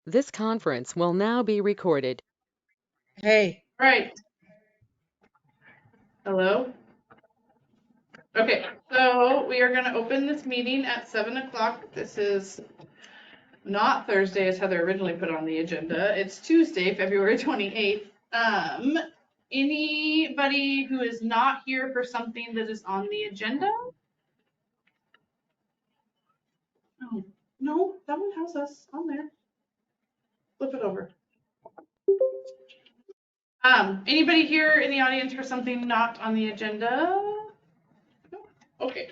This conference will now be recorded. Hey. All right. Hello. Okay, so we are going to open this meeting at 7 o'clock. This is not Thursday as Heather originally put on the agenda. It's Tuesday, February 28th. Anybody who is not here for something that is on the agenda? Oh, no, that one has us on there. Flip it over. Anybody here in the audience for something not on the agenda? No? Okay.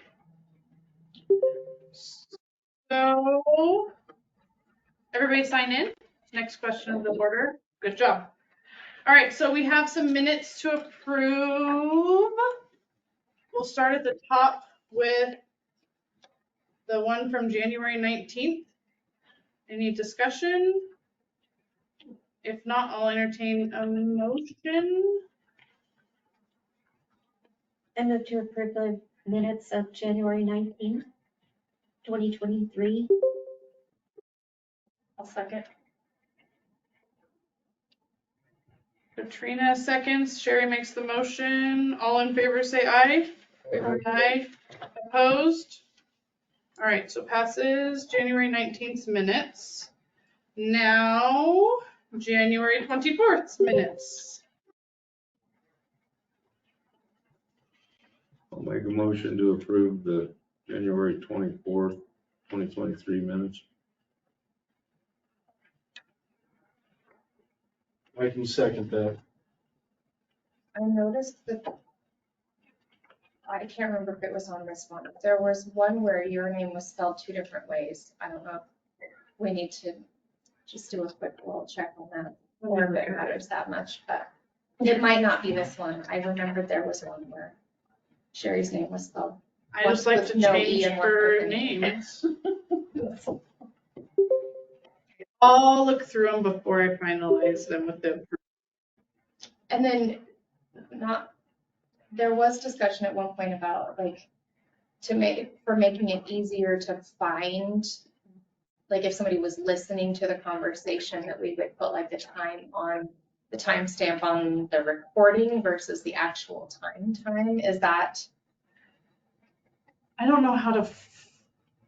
So, everybody sign in. Next question of the order. Good job. All right, so we have some minutes to approve. We'll start at the top with the one from January 19th. Any discussion? If not, I'll entertain a motion. I move to approve the minutes of January 19th, 2023. I'll second. Katrina seconds. Sherry makes the motion. All in favor say aye. Aye. Opposed? All right, so passes January 19th minutes. Now, January 24th minutes. I'll make a motion to approve the January 24th, 2023 minutes. I can second that. I noticed that, I can't remember if it was on this one. There was one where your name was spelled two different ways. I don't know if we need to just do a quick little check on that, or if it matters that much, but it might not be this one. I remembered there was one where Sherry's name was spelled. I just like to No change E and one her with an E. names. I'll look through them before I finalize them with the. And then there was discussion at one point about like making it easier to find, like if somebody was listening to the conversation, that we would put like the timestamp on the recording versus the actual time. Is that? I don't know how to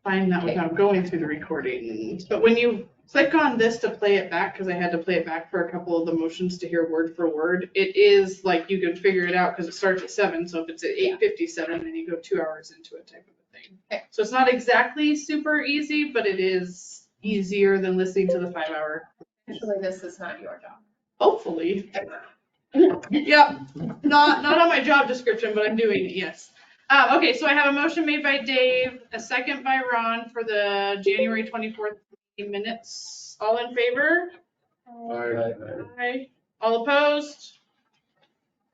find that without going through the recordings, but when you click on this to play it back, because I had to play it back for a couple of the motions to hear word for word, it is like you can figure it out because it starts at 7. So if it's at 8:57, then you go 2 hours into it type of a thing. Okay. So it's not exactly super easy, but it is easier than listening to the 5-hour. Actually, this is not your job. Hopefully. Yep. Not on my job description, but I'm doing it, yes. Okay, so I have a motion made by Dave, a second by Ron for the January 24th minutes. All in favor? Aye. All opposed?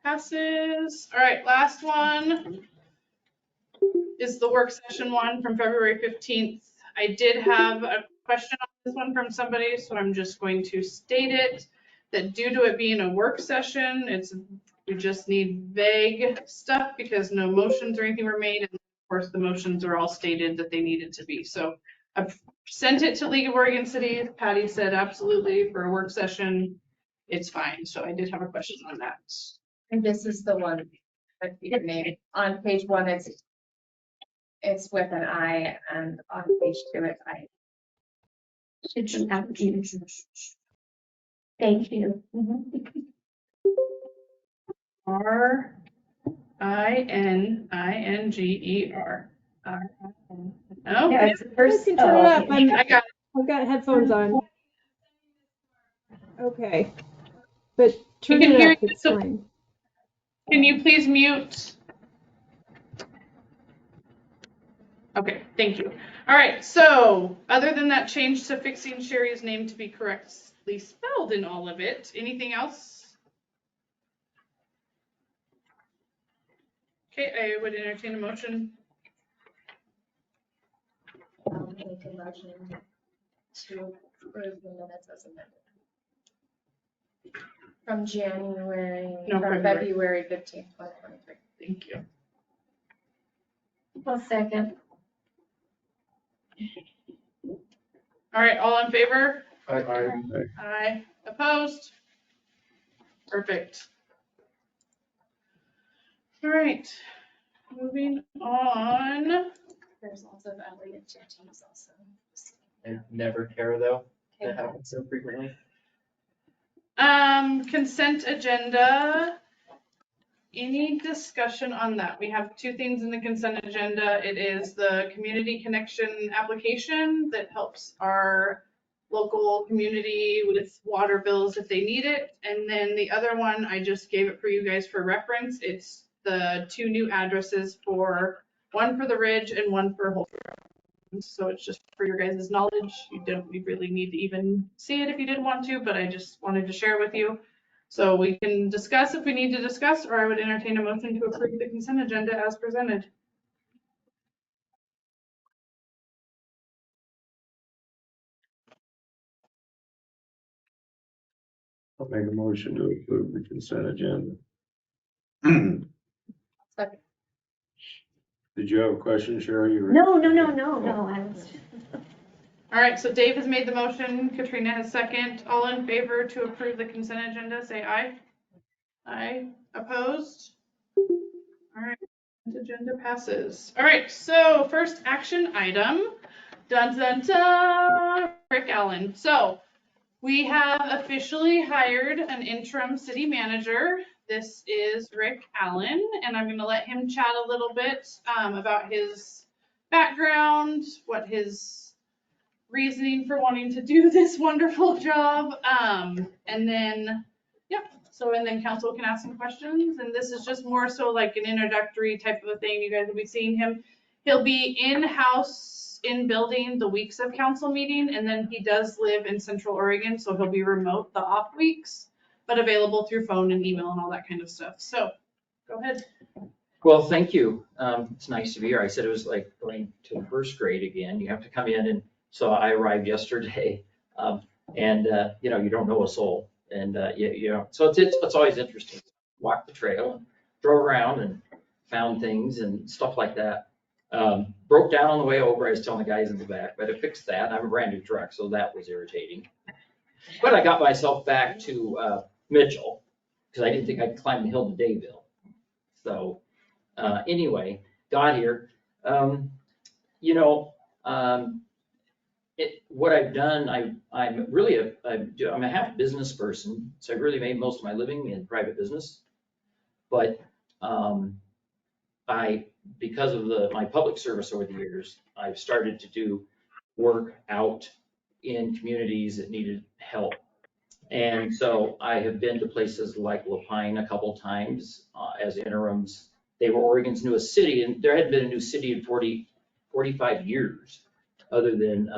Passes. All right, last one is the work session one from February 15th. I did have a question on this one from somebody, so I'm just going to state it, that due to it being a work session, we just need vague stuff because no motions or anything were made. And of course, the motions are all stated that they needed to be. So I've sent it to League of Oregon Cities. Patty said absolutely for a work session, it's fine. So I did have a question on that. And this is the one that your name on page 1. It's with an I, and on page 2 it's I. It's an application. Thank you. R-I-N-I-N-G-E-R. Oh, Yeah, it's the first. You can turn it up. I got it. I've got headphones on. Okay. But turn can it hear up. you, It's so- fine. Can you please mute? Okay, thank you. All right, so other than that change to fixing Sherry's name to be correctly spelled in all of it, anything else? Okay, I would entertain a motion. I'll make a motion to approve the minutes as amended. From February 15th, 2023. Thank you. Well, second. All right, all in favor? Aye. Opposed? Perfect. All right, moving on. There's lots of Elliott teams also. And never care though, Okay. that happens so frequently. Consent agenda. Any discussion on that? We have two things in the consent agenda. It is the community connection application that helps our local community with water bills if they need it. And then the other one, I just gave it for you guys for reference. It's the two new addresses for, one for the Ridge and one for Holford. So it's just for your guys' knowledge. You really need to even see it if you didn't want to, but I just wanted to share with you. So we can discuss if we need to discuss, or I would entertain a motion to approve the consent agenda as presented. I'll make a motion to approve the consent agenda. Second. Did you have a question, Sherry? You were- No, I was. All right, so Dave has made the motion, Katrina has second. All in favor to approve the consent agenda, say aye. Aye. Opposed? All right, consent agenda passes. All right, so first action item, dun dun dun, Rick Allen. So we have officially hired an interim city manager. This is Rick Allen, and I'm gonna let him chat a little bit about his background, what his reasoning for wanting to do this wonderful job. And then, yep. So, and then council can ask some questions. And this is just more so like an introductory type of a thing. You guys will be seeing him. He'll be in-house in building the weeks of council meeting. And then he does live in Central Oregon. So he'll be remote the off weeks, but available through phone and email and all that kind of stuff. So go ahead. Well, thank you. It's nice to be here. I said it was like going to first grade again. You have to come in, and so I arrived yesterday, and you know, you don't know a soul, and you know, so it's always interesting. Walk the trail and drove around and found things and stuff like that. Broke down on the way over. I was telling the guys in the back, but I fixed that. I have a brand new truck, so that was irritating. But I got myself back to Mitchell because I didn't think I'd climb the hill to Dayville. So anyway, got here. You know, what I've done, I'm really I'm a half business person, so I really made most of my living in private business. But because of my public service over the years, I've started to do work out in communities that needed help. And so I have been to places like Lapine a couple times as interims. They were Oregon's newest city, and there hadn't been a new city in 45 years, other than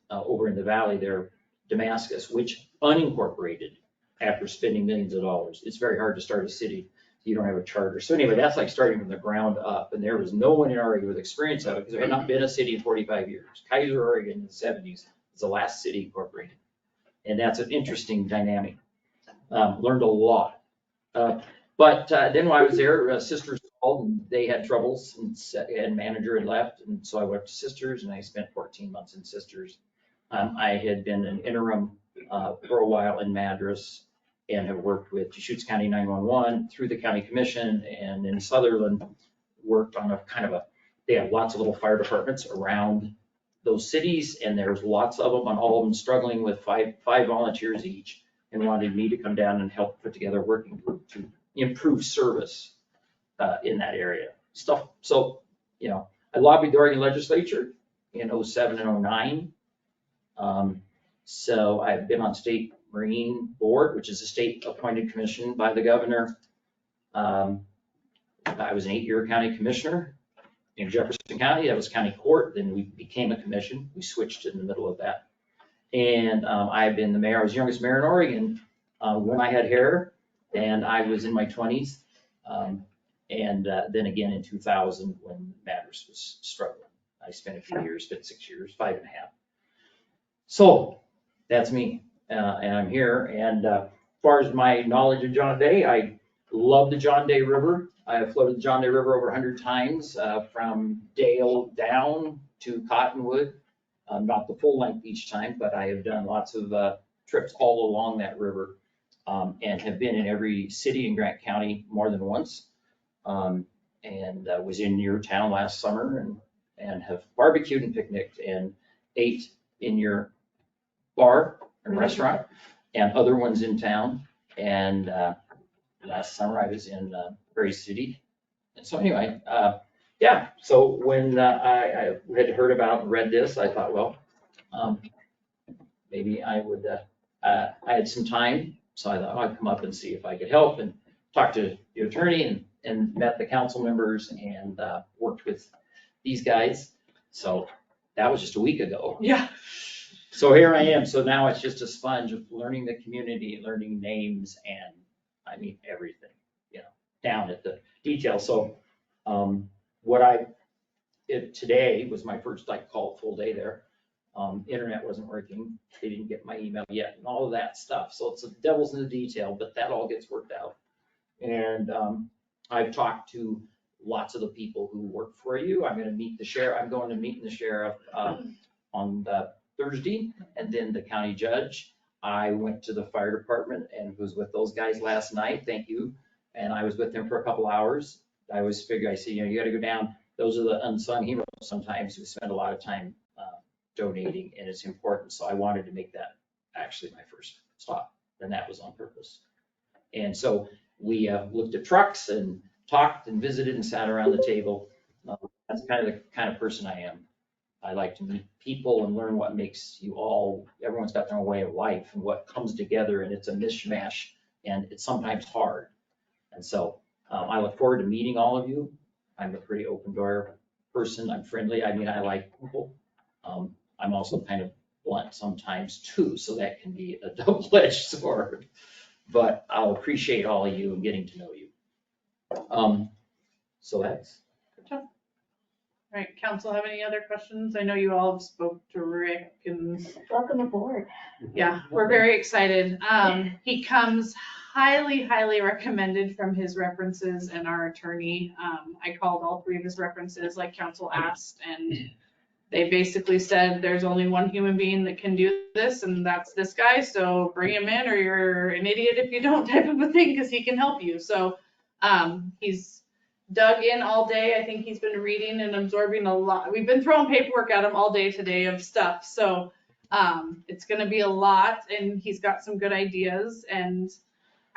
over in the valley there, Damascus, which unincorporated after spending millions of dollars. It's very hard to start a city if you don't have a charter. So anyway, that's like starting from the ground up, and there was no one in Oregon with experience of it because there had not been a city in 45 years. Kaiser, Oregon in the 70s was the last city incorporated. And that's an interesting dynamic. Learned a lot. But then while I was there, Sisters called and they had troubles and manager had left. And so I went to Sisters and I spent 14 months in Sisters. I had been an interim for a while in Madras and have worked with Deschutes County 911 through the county commission, and in Sutherland worked on a kind of they have lots of little fire departments around those cities, and there's lots of them, and all of them struggling with five volunteers each, and wanted me to come down and help put together a working group to improve service in that area. Stuff. So, you know, I lobbied the Oregon legislature in 07 and 09. So I've been on State Marine Board, which is a state appointed commission by the governor. I was an 8-year county commissioner in Jefferson County. That was county court. Then we became a commission. We switched in the middle of that. And I've been the mayor. I was the youngest mayor in Oregon when I had hair, and I was in my 20s. And then again in 2000 when Madras was struggling. I spent a few years, spent 6 years, 5.5. So that's me, and I'm here. And as far as my knowledge of John Day, I love the John Day River. I have floated the John Day River over 100 times, from Dale down to Cottonwood. not the full length each time, but I have done lots of trips all along that river, and have been in every city in Grant County more than once. And was in your town last summer and have barbecued and picnicked and ate in your bar and restaurant and other ones in town. And last summer I was in Prairie City. And so anyway, yeah, so when I had heard about and read this, I thought, well, maybe I would, I had some time, so I thought I'd come up and see if I could help and talk to your attorney and met the council members and worked with these guys. So that was just a week ago. Yeah. So here I am. So now it's just a sponge of learning the community, learning names, and I mean, everything, you know, down at the detail. So today was my first, like, call full day there. Internet wasn't working. They didn't get my email yet and all of that stuff. So it's the devil's in the detail, but that all gets worked out. And I've talked to lots of the people who work for you. I'm going to meet the sheriff. I'm going to meet the sheriff on Thursday, and then the county judge. I went to the fire department and was with those guys last night. Thank you. And I was with them for a couple hours. I always figure, I see, you know, you got to go down. Those are the unsung heroes sometimes who spend a lot of time donating, and it's important. So I wanted to make that actually my first stop, and that was on purpose. And so we looked at trucks and talked and visited and sat around the table. That's kind of the kind of person I am. I like to meet people and learn what makes you all, everyone's got their own way of life and what comes together, and it's a mishmash, and it's sometimes hard. And so I look forward to meeting all of you. I'm a pretty open door person. I'm friendly. I mean, I like people. I'm also kind of blunt sometimes too, so that can be a double-edged sword. But I'll appreciate all of you and getting to know you. So that's. Good job. All right, council, have any other questions? I know you all have spoke to Rick and Welcome aboard. yeah, we're very excited. He comes highly, highly recommended from his references and our attorney. I called all three of his references like council asked, and they basically said there's only one human being that can do this, and that's this guy. So bring him in, or you're an idiot if you don't, type of a thing, because he can help you. So he's dug in all day. I think he's been reading and absorbing a lot. We've been throwing paperwork at him all day today of stuff. So it's going to be a lot, and he's got some good ideas. And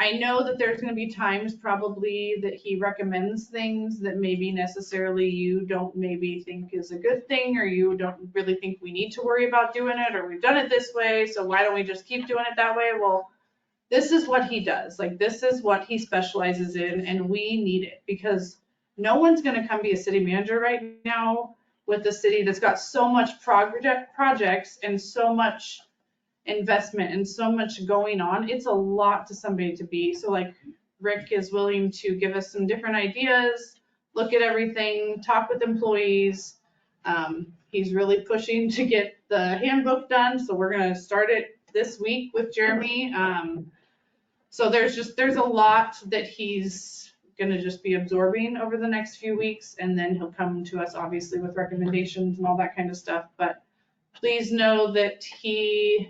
I know that there's going to be times probably that he recommends things that maybe necessarily you don't maybe think is a good thing, or you don't really think we need to worry about doing it, or we've done it this way, so why don't we just keep doing it that way? Well, this is what he does. Like, this is what he specializes in, and we need it, because no one's going to come be a city manager right now with a city that's got so much projects and so much investment and so much going on. It's a lot to somebody to be. So like, Rick is willing to give us some different ideas, look at everything, talk with employees. He's really pushing to get the handbook done. So we're going to start it this week with Jeremy. So there's a lot that he's going to just be absorbing over the next few weeks. And then he'll come to us obviously with recommendations and all that kind of stuff. But please know that he's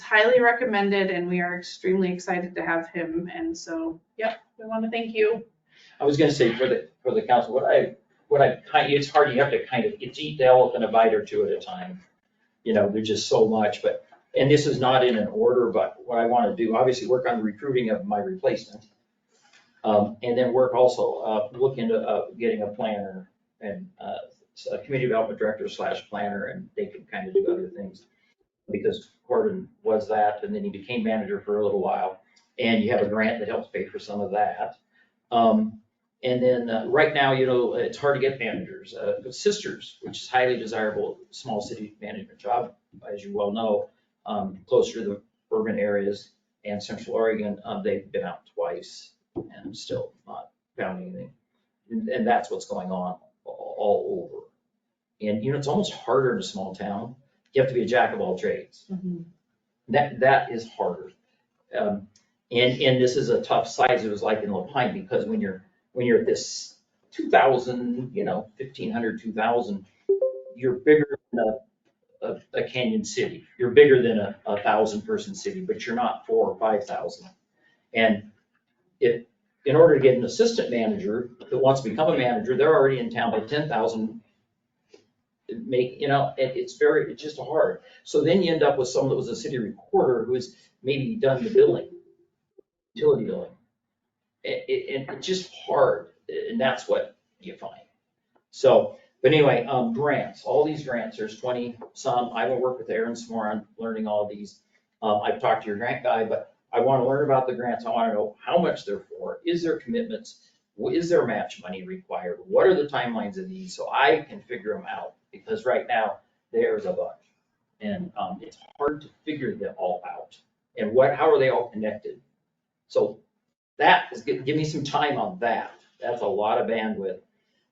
highly recommended, and we are extremely excited to have him. And so, yep, we want to thank you. I was gonna say for the council, it's hard, you have to kind of, it's eat the elephant a bite or two at a time. You know, there's just so much, and this is not in an order, but what I want to do, obviously work on the recruiting of my replacement. And then work also, look into getting a planner and a community development director / planner, and they can kind of do other things. Because Corbin was that, and then he became manager for a little while, and you have a grant that helps pay for some of that. And then right now, you know, it's hard to get managers. Sisters, which is highly desirable, small city management job, as you well know, closer to the urban areas and Central Oregon. They've been out twice and still not found anything. And that's what's going on all over. And, you know, it's almost harder in a small town. You have to be a jack of all trades. Mm-hmm. That is harder. And this is a tough size. It was like in La Pine, because when you're at this 2,000, you know, 1,500, 2,000, you're bigger than a canyon city. You're bigger than a 1,000-person city, but you're not 4,000 or 5,000. And in order to get an assistant manager that wants to become a manager, they're already in town by 10,000. It's just hard. So then you end up with someone that was a city recorder who has maybe done the billing, utility billing. It's just hard, and that's what you find. So, but anyway, grants, all these grants, there's 20 some. I will work with Aaron some more on learning all of these. I've talked to your grant guy, but I want to learn about the grants. I want to know how much they're for. Is there commitments? Is there match money required? What are the timelines of these? So I can figure them out, because right now there's a bunch. And it's hard to figure them all out. And how are they all connected? So that is, give me some time on that. That's a lot of bandwidth.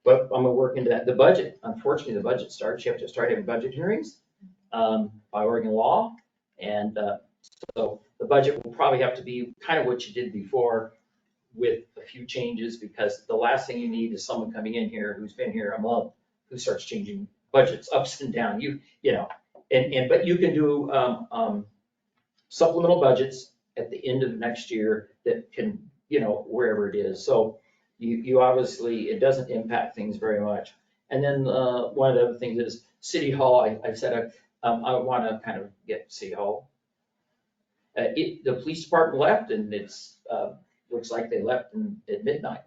But I'm gonna work into that. The budget, unfortunately, the budget starts, you have to start having budget hearings by Oregon law. And so the budget will probably have to be kind of what you did before, with a few changes, because the last thing you need is someone coming in here who's been here a month, who starts changing budgets ups and down. But you can do supplemental budgets at the end of next year that can, wherever it is. So you obviously, it doesn't impact things very much. And then one of the other things is City Hall. I said I want to kind of get City Hall. The police department left, and it's looks like they left at midnight.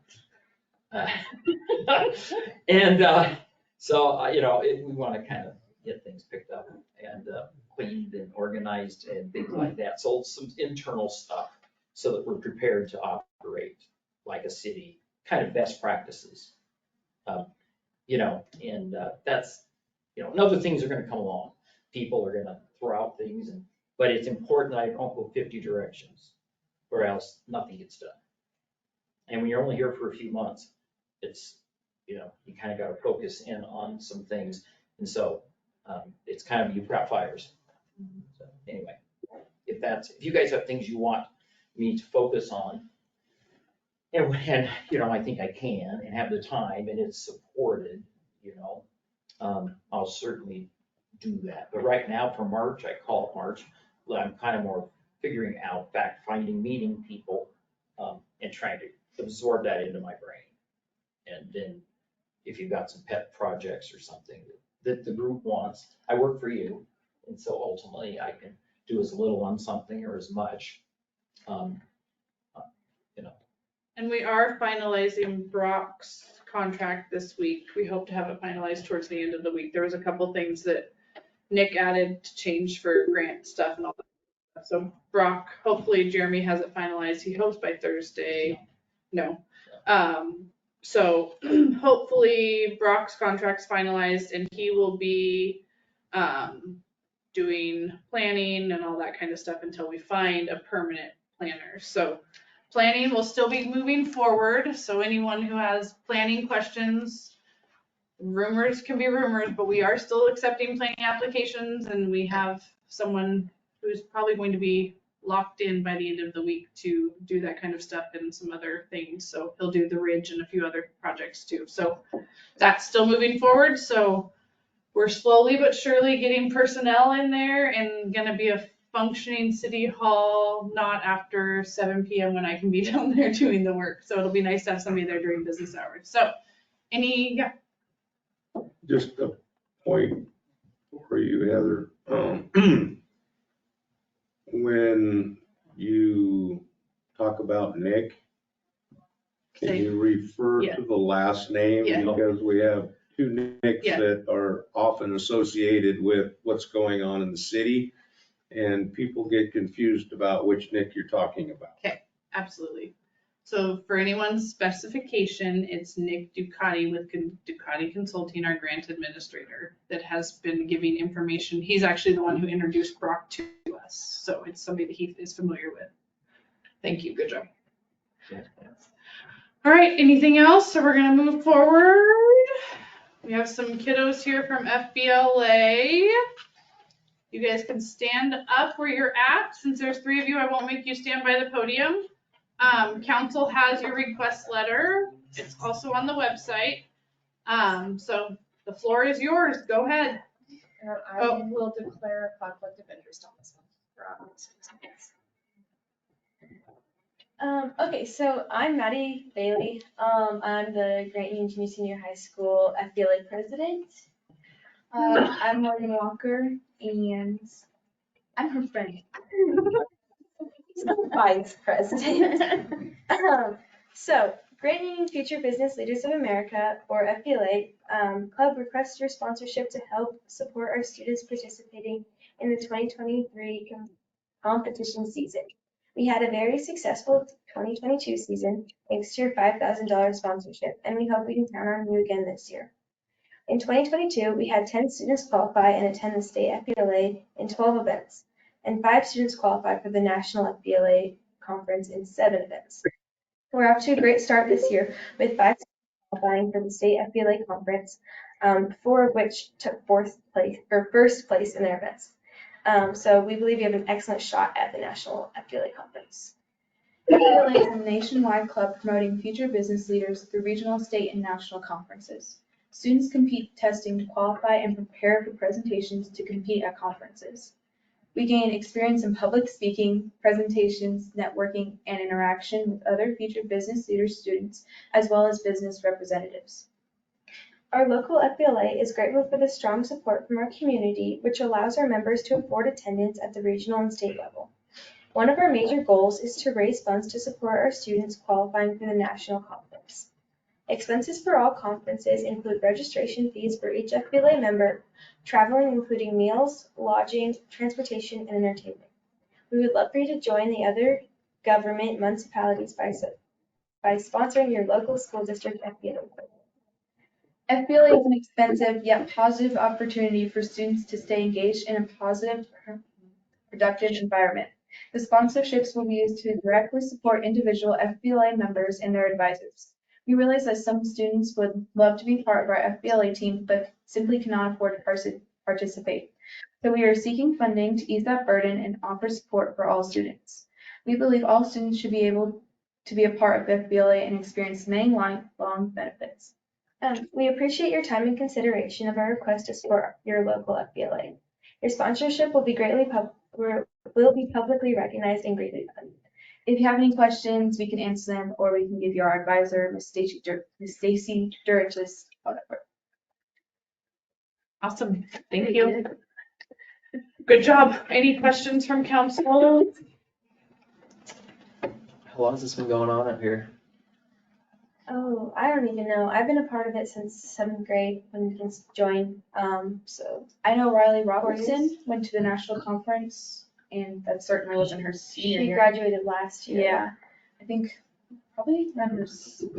So we want to kind of get things picked up and cleaned and organized and things like that. So some internal stuff, so that we're prepared to operate like a city, kind of best practices. And that's, and other things are going to come along. People are going to throw out things, but it's important that I don't go 50 directions, or else nothing gets done. And when you're only here for a few months, it's, you kind of got to focus in on some things. And so it's kind of, you've got fires. So anyway, if you guys have things you want me to focus on, and I think I can, and have the time, and it's supported, I'll certainly do that. But right now for March, I call it March, I'm kind of more figuring out, fact finding, meeting people, and trying to absorb that into my brain. And then if you've got some pet projects or something that the group wants, I work for you. And so ultimately I can do as little on something or as much. And we are finalizing Brock's contract this week. We hope to have it finalized towards the end of the week. There was a couple things that Nick added to change for grant stuff and all that. So Brock, hopefully Jeremy has it finalized. He hopes by Thursday. No. So hopefully Brock's contract's finalized, and he will be doing planning and all that kind of stuff until we find a permanent planner. So planning will still be moving forward. So anyone who has planning questions, rumors can be rumors, but we are still accepting planning applications, and we have someone who's probably going to be locked in by the end of the week to do that kind of stuff and some other things. So he'll do the Ridge and a few other projects too. So that's still moving forward. So we're slowly but surely getting personnel in there, and gonna be a functioning city hall, not after 7 p.m. when I can be down there doing the work. So it'll be nice to have somebody there during business hours. So Just a point for you, Heather. When you talk about Nick, can you refer to the last name? Yeah. Because we have two Nicks Yeah. that are often associated with what's going on in the city, and people get confused about which Nick you're talking about. Absolutely. So for anyone's specification, it's Nick Ducati with Ducati Consulting, our grant administrator, that has been giving information. He's actually the one who introduced Brock to us. So it's somebody that he is familiar with. Thank you. Good job. All right. Anything else? So we're going to move forward. We have some kiddos here from FBLA. You guys can stand up where you're at. Since there's 3 of you, I won't make you stand by the podium. Council has your request letter. It's also on the website. So the floor is yours. Go ahead. I will declare a conflict of interest on this one. for obvious reasons. Okay, so I'm Maddie Bailey. I'm the Grant Union Junior Senior High School FBLA president. I'm Morgan Walker, and I'm her friend. Vice president. So, Grant Union Future Business Leaders of America, or FBLA, club requests your sponsorship to help support our students participating in the 2023 competition season. We had a very successful 2022 season thanks to your $5,000 sponsorship, and we hope we can count on you again this year. In 2022, we had 10 students qualify and attend the state FBLA in 12 events, and 5 students qualified for the national FBLA conference in 7 events. We're off to a great start this year with 5 students qualifying for the state FBLA conference, 4 of which took first place in their events. So we believe you have an excellent shot at the national FBLA conference. FBLA is a nationwide club promoting future business leaders through regional, state, and national conferences. Students compete testing to qualify and prepare for presentations to compete at conferences. We gain experience in public speaking, presentations, networking, and interaction with other future business leaders students, as well as business representatives. Our local FBLA is grateful for the strong support from our community, which allows our members to afford attendance at the regional and state level. One of our major goals is to raise funds to support our students qualifying for the national conference. Expenses for all conferences include registration fees for each FBLA member, traveling including meals, lodging, transportation, and entertainment. We would love for you to join the other government municipalities by sponsoring your local school district FBLA. FBLA is an expensive yet positive opportunity for students to stay engaged in a positive, productive environment. The sponsorships will be used to directly support individual FBLA members and their advisors. We realize that some students would love to be part of our FBLA team, but simply cannot afford to participate. So we are seeking funding to ease that burden and offer support for all students. We believe all students should be able to be a part of FBLA and experience many lifelong benefits. We appreciate your time and consideration of our request to support your local FBLA. Your sponsorship will be publicly recognized and greatly valued. If you have any questions, we can answer them, or we can give you our advisor, Ms. Stacy Durich's phone number. Awesome, thank you. Good job. Any questions from council? How long has this been going on up here? Oh, I don't even know. I've been a part of it since 7th grade when we can join. So I know Riley Robertson went to the national conference, and that certainly wasn't her senior she year. graduated last year. Yeah, I think probably around her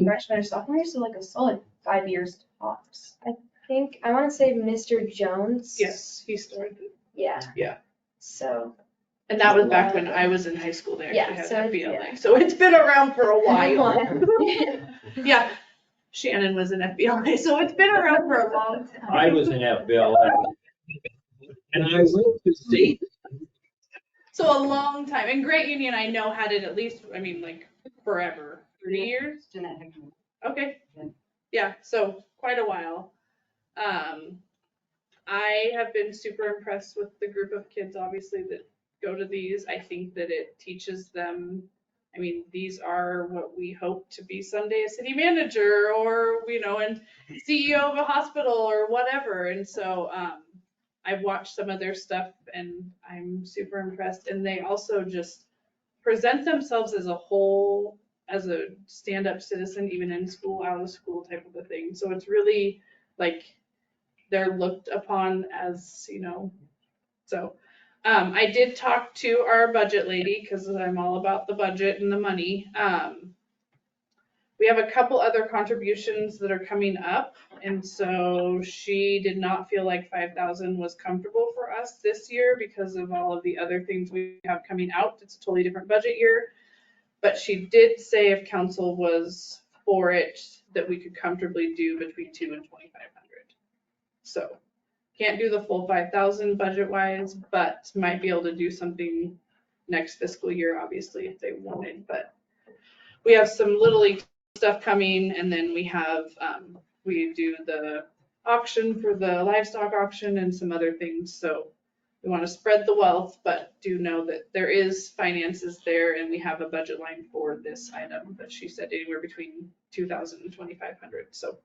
freshman or sophomore year, so like a solid 5 years tops. I want to say Mr. Jones. Yes, he started. Yeah. Yeah. So. And that was back when I was in high school. They actually had so FBLA. yeah. So it's been around for a while. Yeah, Shannon was in FBLA, so it's been around for a long time. I was in FBLA. And I went to state. So a long time. And Grant Union, I know, had it at least, I mean, like forever. 30 years? Okay. Yeah, so quite a while. I have been super impressed with the group of kids, obviously, that go to these. I think that it teaches them, I mean, these are what we hope to be someday, a city manager or, you know, and CEO of a hospital or whatever. And so I've watched some of their stuff and I'm super impressed. And they also just present themselves as a whole, as a stand-up citizen, even in school, out of school type of a thing. So it's really like they're looked upon as, you know, so I did talk to our budget lady because I'm all about the budget and the money. We have a couple other contributions that are coming up. And so she did not feel like 5,000 was comfortable for us this year because of all of the other things we have coming out. It's a totally different budget year. But she did say if council was for it, that we could comfortably do between 2,000 and 2,500. So can't do the full 5,000 budget wise, but might be able to do something next fiscal year, obviously, if they wanted. But we have some Little League stuff coming, and then we have we do the auction for the livestock auction and some other things. So we want to spread the wealth, but do know that there is finances there and we have a budget line for this item. But she said anywhere between 2,000 and 2,500. So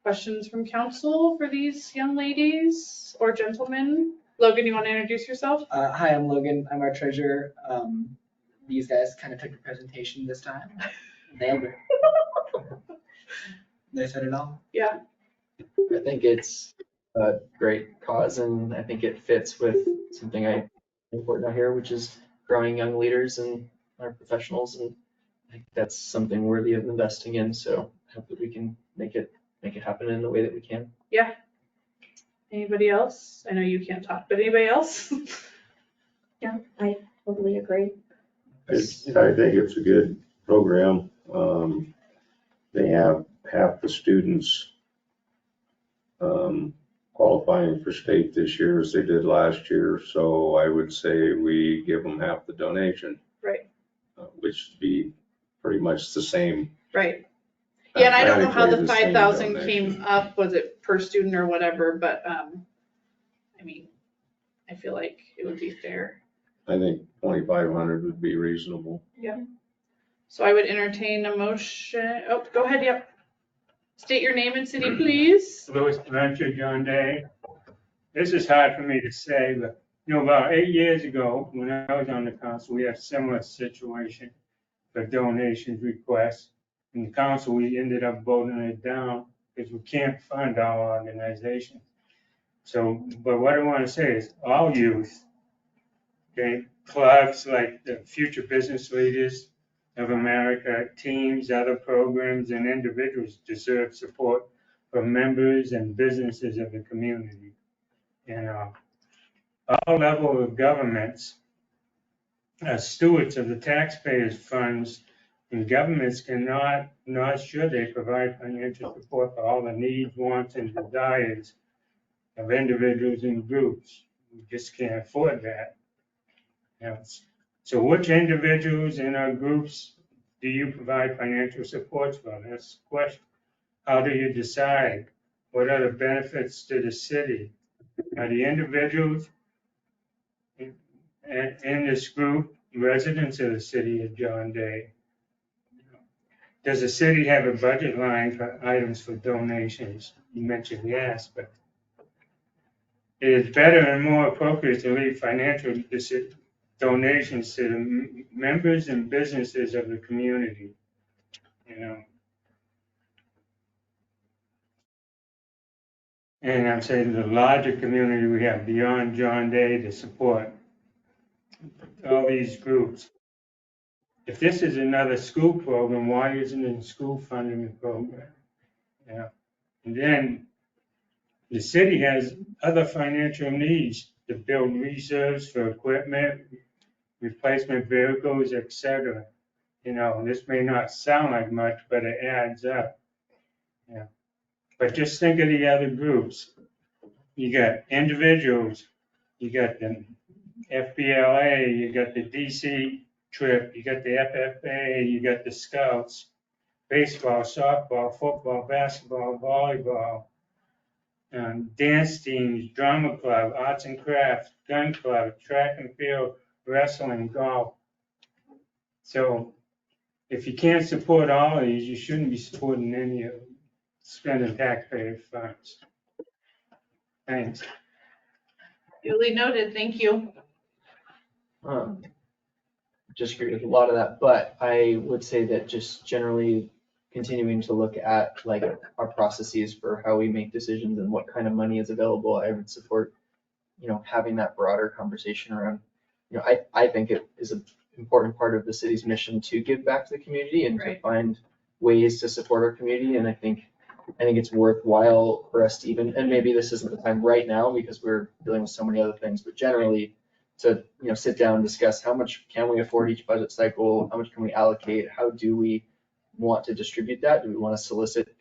questions from council for these young ladies or gentlemen? Logan, you want to introduce yourself? Hi, I'm Logan. I'm our treasurer. These guys kind of took the presentation this time. Nailed it. They said it all. Yeah. I think it's a great cause, and I think it fits with something important out here, which is growing young leaders and our professionals, and I think that's something worthy of investing in. So I hope that we can make it happen in the way that we can. Yeah. Anybody else? I know you can't talk, but anybody else? Yeah, I totally agree. I think it's a good program. They have half the students qualifying for state this year as they did last year. So I would say we give them half the donation. Right. Which would be pretty much the same. Right. Yeah, and I don't know how the Mathematically, same 5,000 donation. came up, was it per student or whatever, but, I mean, I feel like it would be fair. I think 2,500 would be reasonable. Yeah. So I would entertain a motion. Oh, go ahead, yep. State your name and city, please. Louis Blanchard, John Day. This is hard for me to say, but, about 8 years ago, when I was on the council, we had a similar situation for donations requests. In the council, we ended up voting it down because we can't fund our organization. So, but what I want to say is all youth, okay, clubs like the Future Business Leaders of America, teams, other programs, and individuals deserve support from members and businesses of the community. All levels of governments are stewards of the taxpayers' funds, and governments cannot, nor should they, provide financial support for all the needs, wants, and desires of individuals and groups. We just can't afford that. So which individuals in our groups do you provide financial support for? That's the question. How do you decide? What are the benefits to the city? Are the individuals in this group residents of the city of John Day? Does the city have a budget line for items for donations? You mentioned yes, but it is better and more appropriate to leave financial donations to the members and businesses of the community. And I'm saying the larger community we have beyond John Day to support all these groups. If this is another school program, why isn't it a school funding program? And then the city has other financial needs to build reserves for equipment, replacement vehicles, etc. This may not sound like much, but it adds up. But just think of the other groups. You got individuals, you got the FBLA, you got the DC trip, you got the FFA, you got the Scouts, baseball, softball, football, basketball, volleyball, dance teams, drama club, arts and crafts, gun club, track and field, wrestling, golf. So if you can't support all of these, you shouldn't be supporting any of them, spending taxpayer funds. Thanks. Duly noted, thank you. Just agree with a lot of that, but I would say that just generally continuing to look at like our processes for how we make decisions and what kind of money is available, I would support, having that broader conversation around, I think it is an important part of the city's mission to give back to the community and to find ways to support our community. And I think it's worthwhile for us to even, and maybe this isn't the time right now because we're dealing with so many other things, but generally to, sit down and discuss how much can we afford each budget cycle, how much can we allocate, how do we want to distribute that? Do we want to solicit,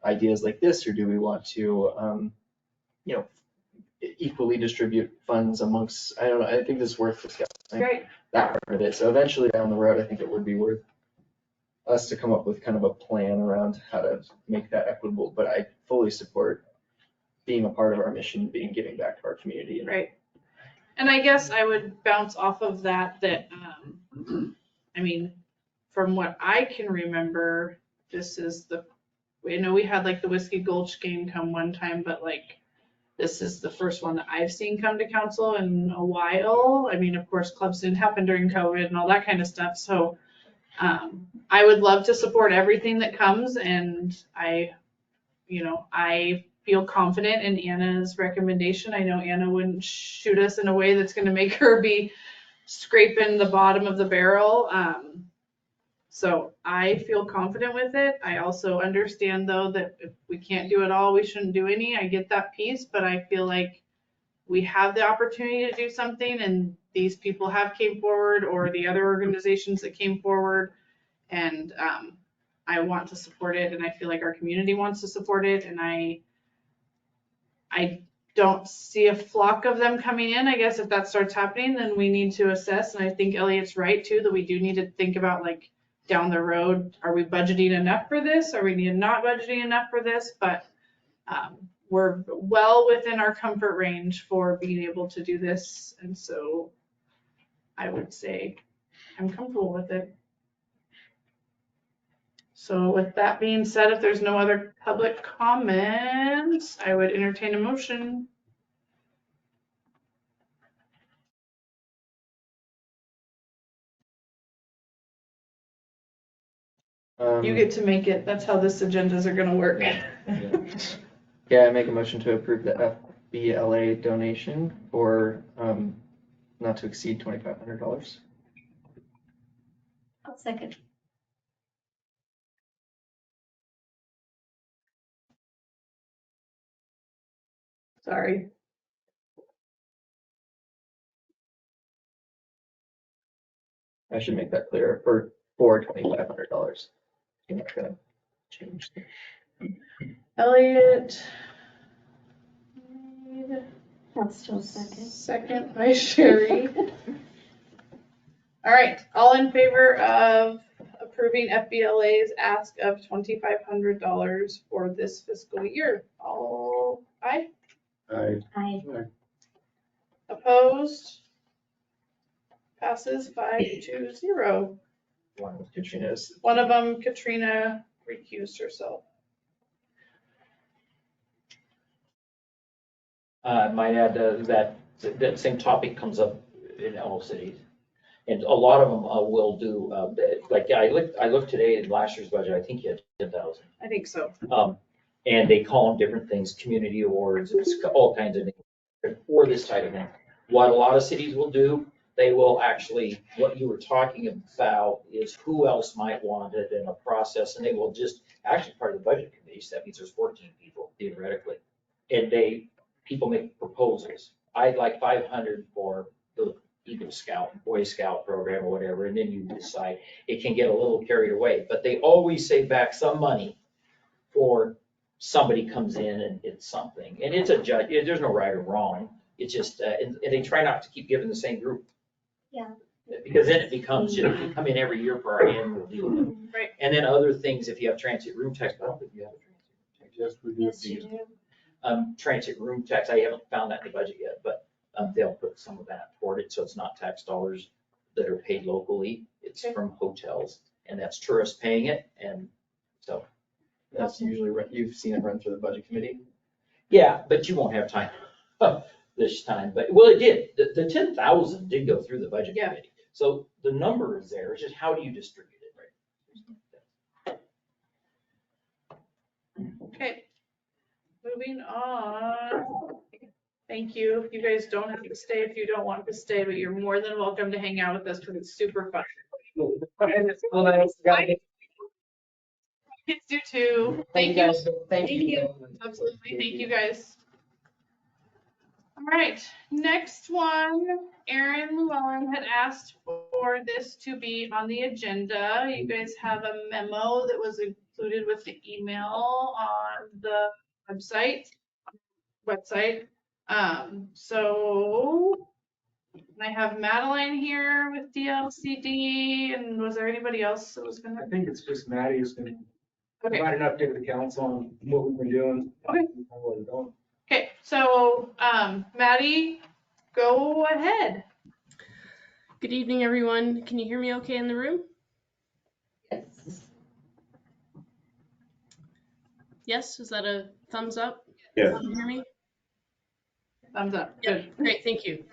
ideas like this, or do we want to, equally distribute funds amongst, I don't know, I think this is worth discussing. Great. That part of it. So eventually down the road, I think it would be worth us to come up with kind of a plan around how to make that equitable, but I fully support being a part of our mission, being giving back to our community. Right. And I guess I would bounce off of that, I mean, from what I can remember, this is I know we had like the Whiskey Gulch game come one time, but like, this is the first one that I've seen come to council in a while. I mean, of course, clubs didn't happen during COVID and all that kind of stuff. So I would love to support everything that comes, and I feel confident in Anna's recommendation. I know Anna wouldn't shoot us in a way that's going to make her be scraping the bottom of the barrel. So I feel confident with it. I also understand, though, that if we can't do it all, we shouldn't do any. I get that piece, but I feel like we have the opportunity to do something, and these people have came forward, or the other organizations that came forward, and I want to support it, and I feel like our community wants to support it, and I don't see a flock of them coming in. I guess if that starts happening, then we need to assess, and I think Elliot's right too, that we do need to think about like down the road, are we budgeting enough for this? Are we not budgeting enough for this? But we're well within our comfort range for being able to do this, and so I would say I'm comfortable with it. So with that being said, if there's no other public comments, I would entertain a motion. You get to make it. That's how this agendas are gonna work. Yeah, I make a motion to approve the FBLA donation for not to exceed $2,500. I'll second. Sorry. I should make that clear for $2,500. I'm not gonna change. Elliot. I'll still second. Second by Sherry. All right, all in favor of approving FBLA's ask of $2,500 for this fiscal year? All aye? Aye. Opposed? Passes 5-0. One with Katrina's. One of them, Katrina, recused herself. Might add that same topic comes up in all cities. And a lot of them will do, I looked today at last year's budget, I think you had 10,000. I think so. And they call them different things, community awards, it's all kinds of things for this type of thing. What a lot of cities will do, they will actually, what you were talking about is who else might want it in a process, and they will just, actually part of the budget committee, so that means there's 14 people theoretically. And people make proposals. I'd like 500 for the Eagle Scout, Boy Scout program or whatever, and then you decide. It can get a little carried away, but they always save back some money for somebody comes in and it's something. And it's a judge, there's no right or wrong. It's just, and they try not to keep giving the same group. Yeah. Because then it becomes, you know, we come in every year for our annual deal. Right. And then other things, if you have transit room tax, but I don't think you have a transit room tax. Yes, we do. Yes, you do. Transit room tax, I haven't found that in the budget yet, but they'll put some of that toward it, so it's not tax dollars that are paid locally. It's from hotels, and that's tourists paying it, and so. That's usually, you've seen it run through the budget committee. Yeah, but you won't have time this time, but, well, it did. The 10,000 did go through the budget committee. So the number is there, it's just how do you distribute it, right? Okay. Moving on. Thank you. You guys don't have to stay if you don't want to stay, but you're more than welcome to hang out with us because it's super fun. Kids do too. Thank you. Thank you. Absolutely. Thank you guys. All right, next one, Erin Llewellyn had asked for this to be on the agenda. You guys have a memo that was included with the email on the website. So And I have Madeline here with DLCD, and was there anybody else that was I gonna? think it's just Maddie who's gonna Okay, provide an update to the council on what we've been doing. Okay. How we're going. okay, so, Maddie, go ahead. Good evening, everyone. Can you hear me okay in the room? Yes. Yes, is that a thumbs up? Yes. Can you hear me? Thumbs up, Yeah, good. great, thank you.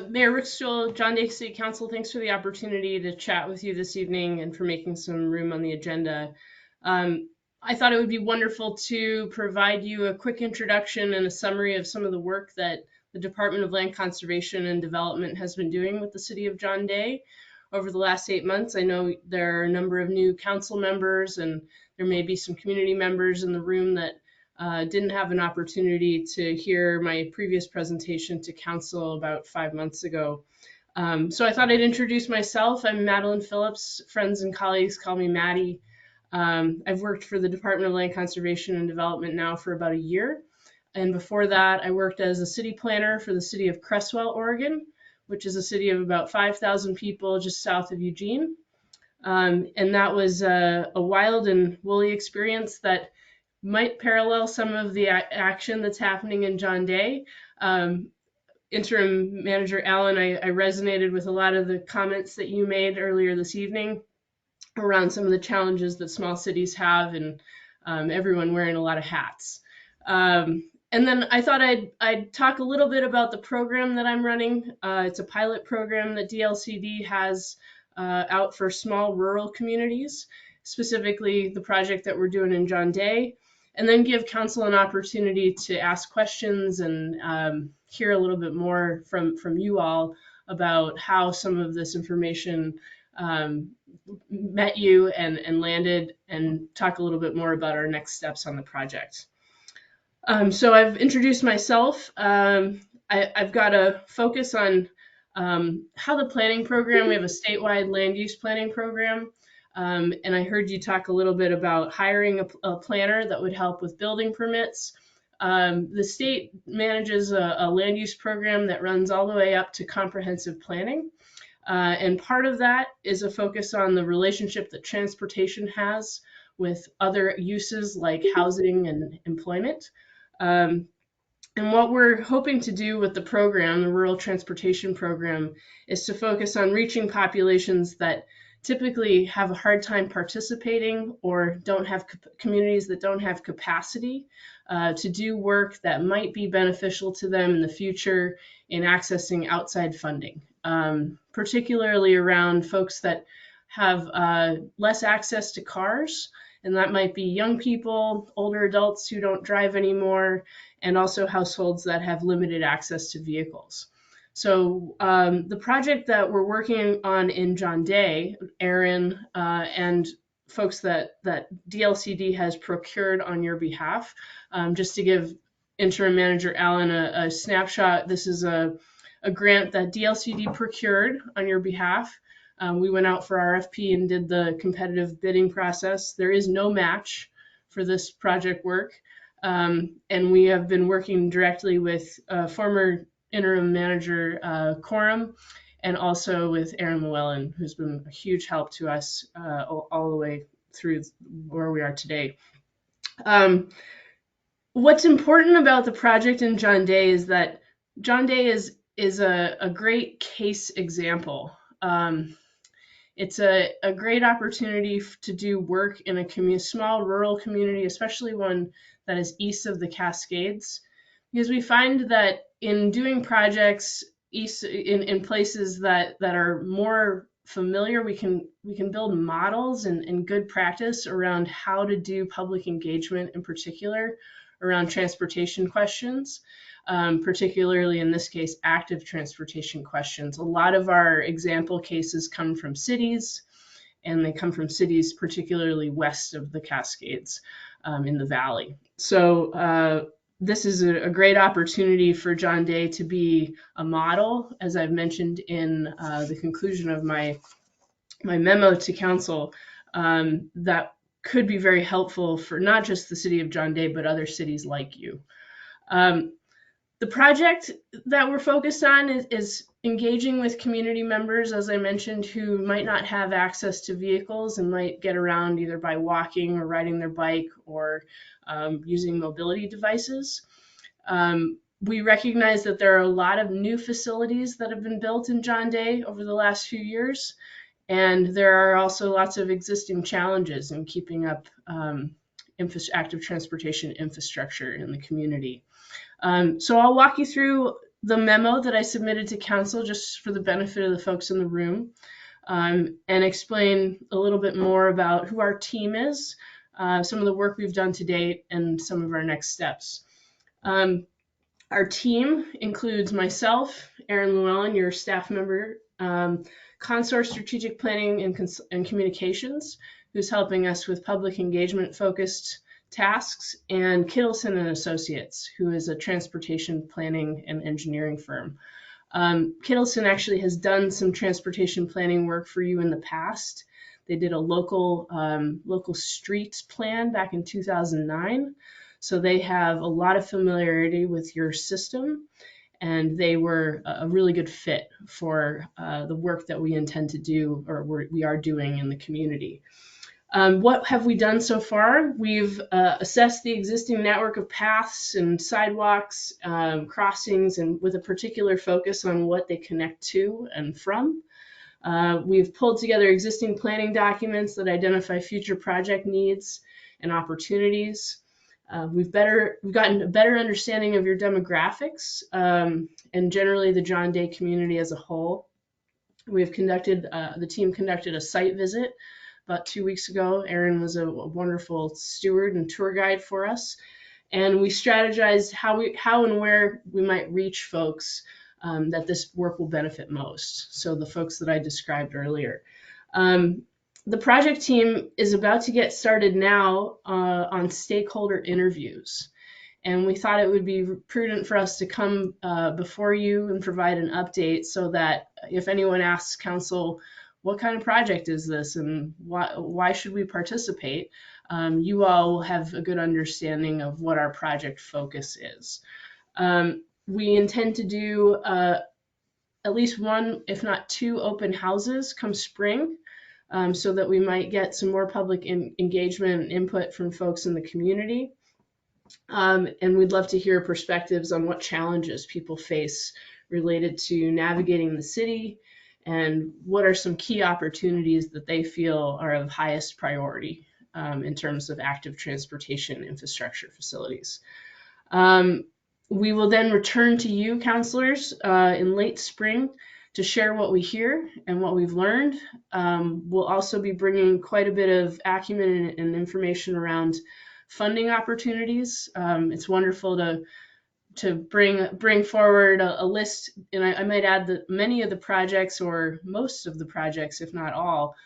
Mayor Rick Stoll, John Day City Council, thanks for the opportunity to chat with you this evening and for making some room on the agenda. I thought it would be wonderful to provide you a quick introduction and a summary of some of the work that the Department of Land Conservation and Development has been doing with the city of John Day over the last 8 months. I know there are a number of new council members and there may be some community members in the room that didn't have an opportunity to hear my previous presentation to council about 5 months ago. So I thought I'd introduce myself. I'm Madeline Phillips. Friends and colleagues call me Maddie. I've worked for the Department of Land Conservation and Development now for about a year. And before that, I worked as a city planner for the city of Cresswell, Oregon, which is a city of about 5,000 people just south of Eugene. And that was a wild and woolly experience that might parallel some of the action that's happening in John Day. Interim Manager Allen, I resonated with a lot of the comments that you made earlier this evening around some of the challenges that small cities have and everyone wearing a lot of hats. And then I thought I'd talk a little bit about the program that I'm running. It's a pilot program that DLCD has out for small rural communities, specifically the project that we're doing in John Day, and then give council an opportunity to ask questions and hear a little bit more from you all about how some of this information met you and landed, and talk a little bit more about our next steps on the project. So I've introduced myself. I've got a focus on how the planning program, we have a statewide land use planning program. And I heard you talk a little bit about hiring a planner that would help with building permits. The state manages a land use program that runs all the way up to comprehensive planning. And part of that is a focus on the relationship that transportation has with other uses like housing and employment. And what we're hoping to do with the program, the Rural Transportation Program, is to focus on reaching populations that typically have a hard time participating or don't have communities that don't have capacity to do work that might be beneficial to them in the future in accessing outside funding, particularly around folks that have less access to cars. And that might be young people, older adults who don't drive anymore, and also households that have limited access to vehicles. So the project that we're working on in John Day, Aaron and folks that DLCD has procured on your behalf, just to give Interim Manager Allen a snapshot, this is a grant that DLCD procured on your behalf. We went out for RFP and did the competitive bidding process. There is no match for this project work. And we have been working directly with former interim manager Coram and also with Aaron Llewellyn, who's been a huge help to us all the way through where we are today. What's important about the project in John Day is that John Day is a great case example. It's a great opportunity to do work in a small rural community, especially one that is east of the Cascades, because we find that in doing projects east in places that are more familiar, we can build models and good practice around how to do public engagement, in particular around transportation questions. Particularly in this case, active transportation questions. A lot of our example cases come from cities, and they come from cities particularly west of the Cascades in the valley. So this is a great opportunity for John Day to be a model, as I've mentioned in the conclusion of my memo to council, that could be very helpful for not just the city of John Day, but other cities like you. The project that we're focused on is engaging with community members, as I mentioned, who might not have access to vehicles and might get around either by walking or riding their bike or using mobility devices. We recognize that there are a lot of new facilities that have been built in John Day over the last few years, and there are also lots of existing challenges in keeping up active transportation infrastructure in the community. So I'll walk you through the memo that I submitted to council just for the benefit of the folks in the room, and explain a little bit more about who our team is, some of the work we've done to date, and some of our next steps. Our team includes myself, Erin Llewellyn, your staff member, Consor Strategic Planning and Communications, who's helping us with public engagement focused tasks, and Kittleson and Associates, who is a transportation planning and engineering firm. Kittleson actually has done some transportation planning work for you in the past. They did a local streets plan back in 2009. So they have a lot of familiarity with your system, and they were a really good fit for the work that we intend to do, or we are doing in the community. What have we done so far? We've assessed the existing network of paths and sidewalks, crossings, and with a particular focus on what they connect to and from. We've pulled together existing planning documents that identify future project needs and opportunities. We've gotten a better understanding of your demographics and generally the John Day community as a whole. The team conducted a site visit about 2 weeks ago. Erin was a wonderful steward and tour guide for us. And we strategized how and where we might reach folks that this work will benefit most. So the folks that I described earlier. The project team is about to get started now on stakeholder interviews. And we thought it would be prudent for us to come before you and provide an update so that if anyone asks council, what kind of project is this and why should we participate, you all will have a good understanding of what our project focus is. We intend to do at least one, if not two, open houses come spring. So that we might get some more public engagement and input from folks in the community. And we'd love to hear perspectives on what challenges people face related to navigating the city and what are some key opportunities that they feel are of highest priority in terms of active transportation infrastructure facilities. We will then return to you, councilors, in late spring to share what we hear and what we've learned. We'll also be bringing quite a bit of acumen and information around funding opportunities. It's wonderful to bring forward a list, and I might add that many of the projects, or most of the projects, if not all,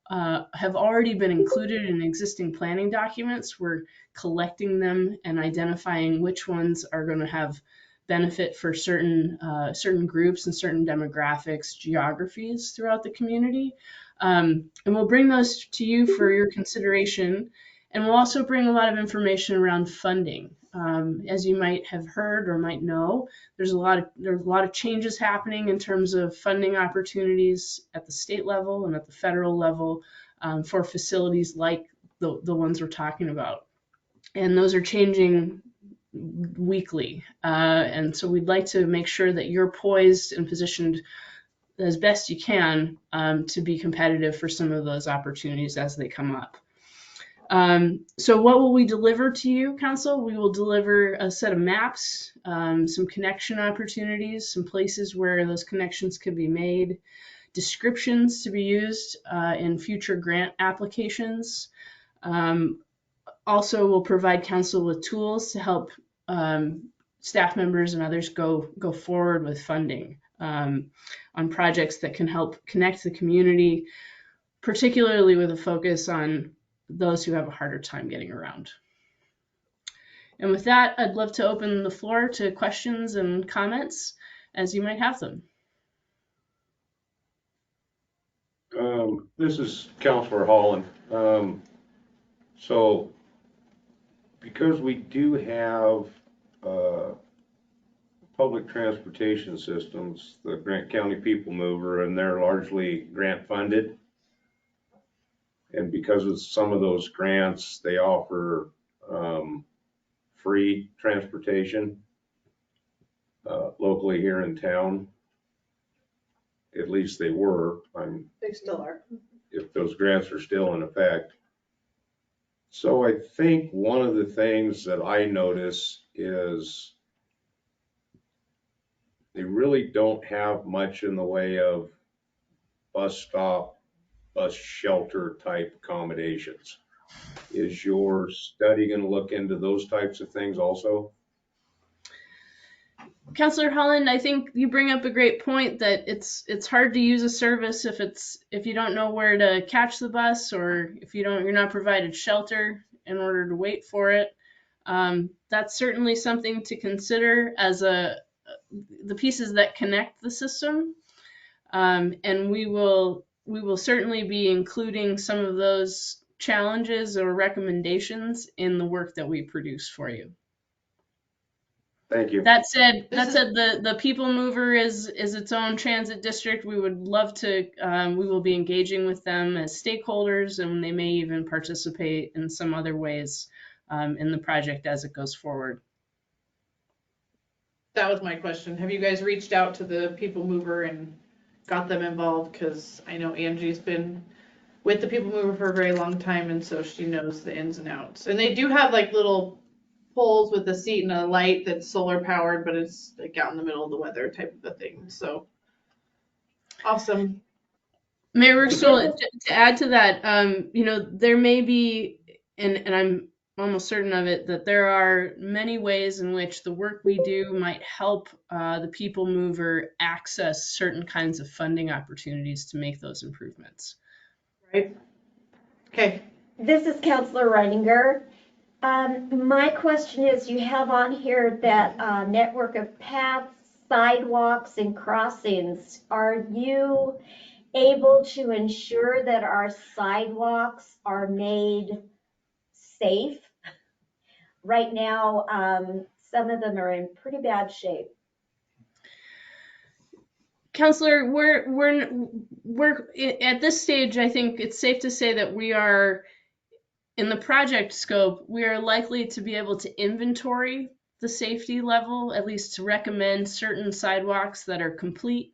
have already been included in existing planning documents. We're collecting them and identifying which ones are going to have benefit for certain groups and certain demographics, geographies throughout the community. And we'll bring those to you for your consideration. And we'll also bring a lot of information around funding. As you might have heard or might know, there's a lot of changes happening in terms of funding opportunities at the state level and at the federal level for facilities like the ones we're talking about. And those are changing weekly. And so we'd like to make sure that you're poised and positioned as best you can to be competitive for some of those opportunities as they come up. So what will we deliver to you, council? We will deliver a set of maps, some connection opportunities, some places where those connections could be made, descriptions to be used in future grant applications. Also, we'll provide council with tools to help staff members and others go forward with funding on projects that can help connect the community, particularly with a focus on those who have a harder time getting around. And with that, I'd love to open the floor to questions and comments as you might have them. This is Councilor Holland. So because we do have public transportation systems, the Grant County People Mover, and they're largely grant funded. And because of some of those grants, they offer free transportation locally here in town. At least they were. They still are. If those grants are still in effect. So I think one of the things that I notice is they really don't have much in the way of bus stop, bus shelter type accommodations. Is your study going to look into those types of things also? Councillor Holland, I think you bring up a great point that it's hard to use a service if you don't know where to catch the bus, or if you're not provided shelter in order to wait for it. That's certainly something to consider as the pieces that connect the system, and we will certainly be including some of those challenges or recommendations in the work that we produce for you. Thank you. That said, the People Mover is its own transit district. We would love to, we will be engaging with them as stakeholders, and they may even participate in some other ways in the project as it goes forward. That was my question. Have you guys reached out to the People Mover and got them involved? Because I know Angie's been with the People Mover for a very long time, and so she knows the ins and outs. And they do have like little poles with a seat and a light that's solar powered, but it's like out in the middle of the weather type of a thing. So awesome. Mayor Ruxel, to add to that, there may be, and I'm almost certain of it, that there are many ways in which the work we do might help the People Mover access certain kinds of funding opportunities to make those improvements. Right. Okay. This is Councillor Reininger. My question is, you have on here that network of paths, sidewalks, and crossings. Are you able to ensure that our sidewalks are made safe? Right now, some of them are in pretty bad shape. Councillor, we're at this stage, I think it's safe to say that we are, in the project scope, we are likely to be able to inventory the safety level, at least to recommend certain sidewalks that are complete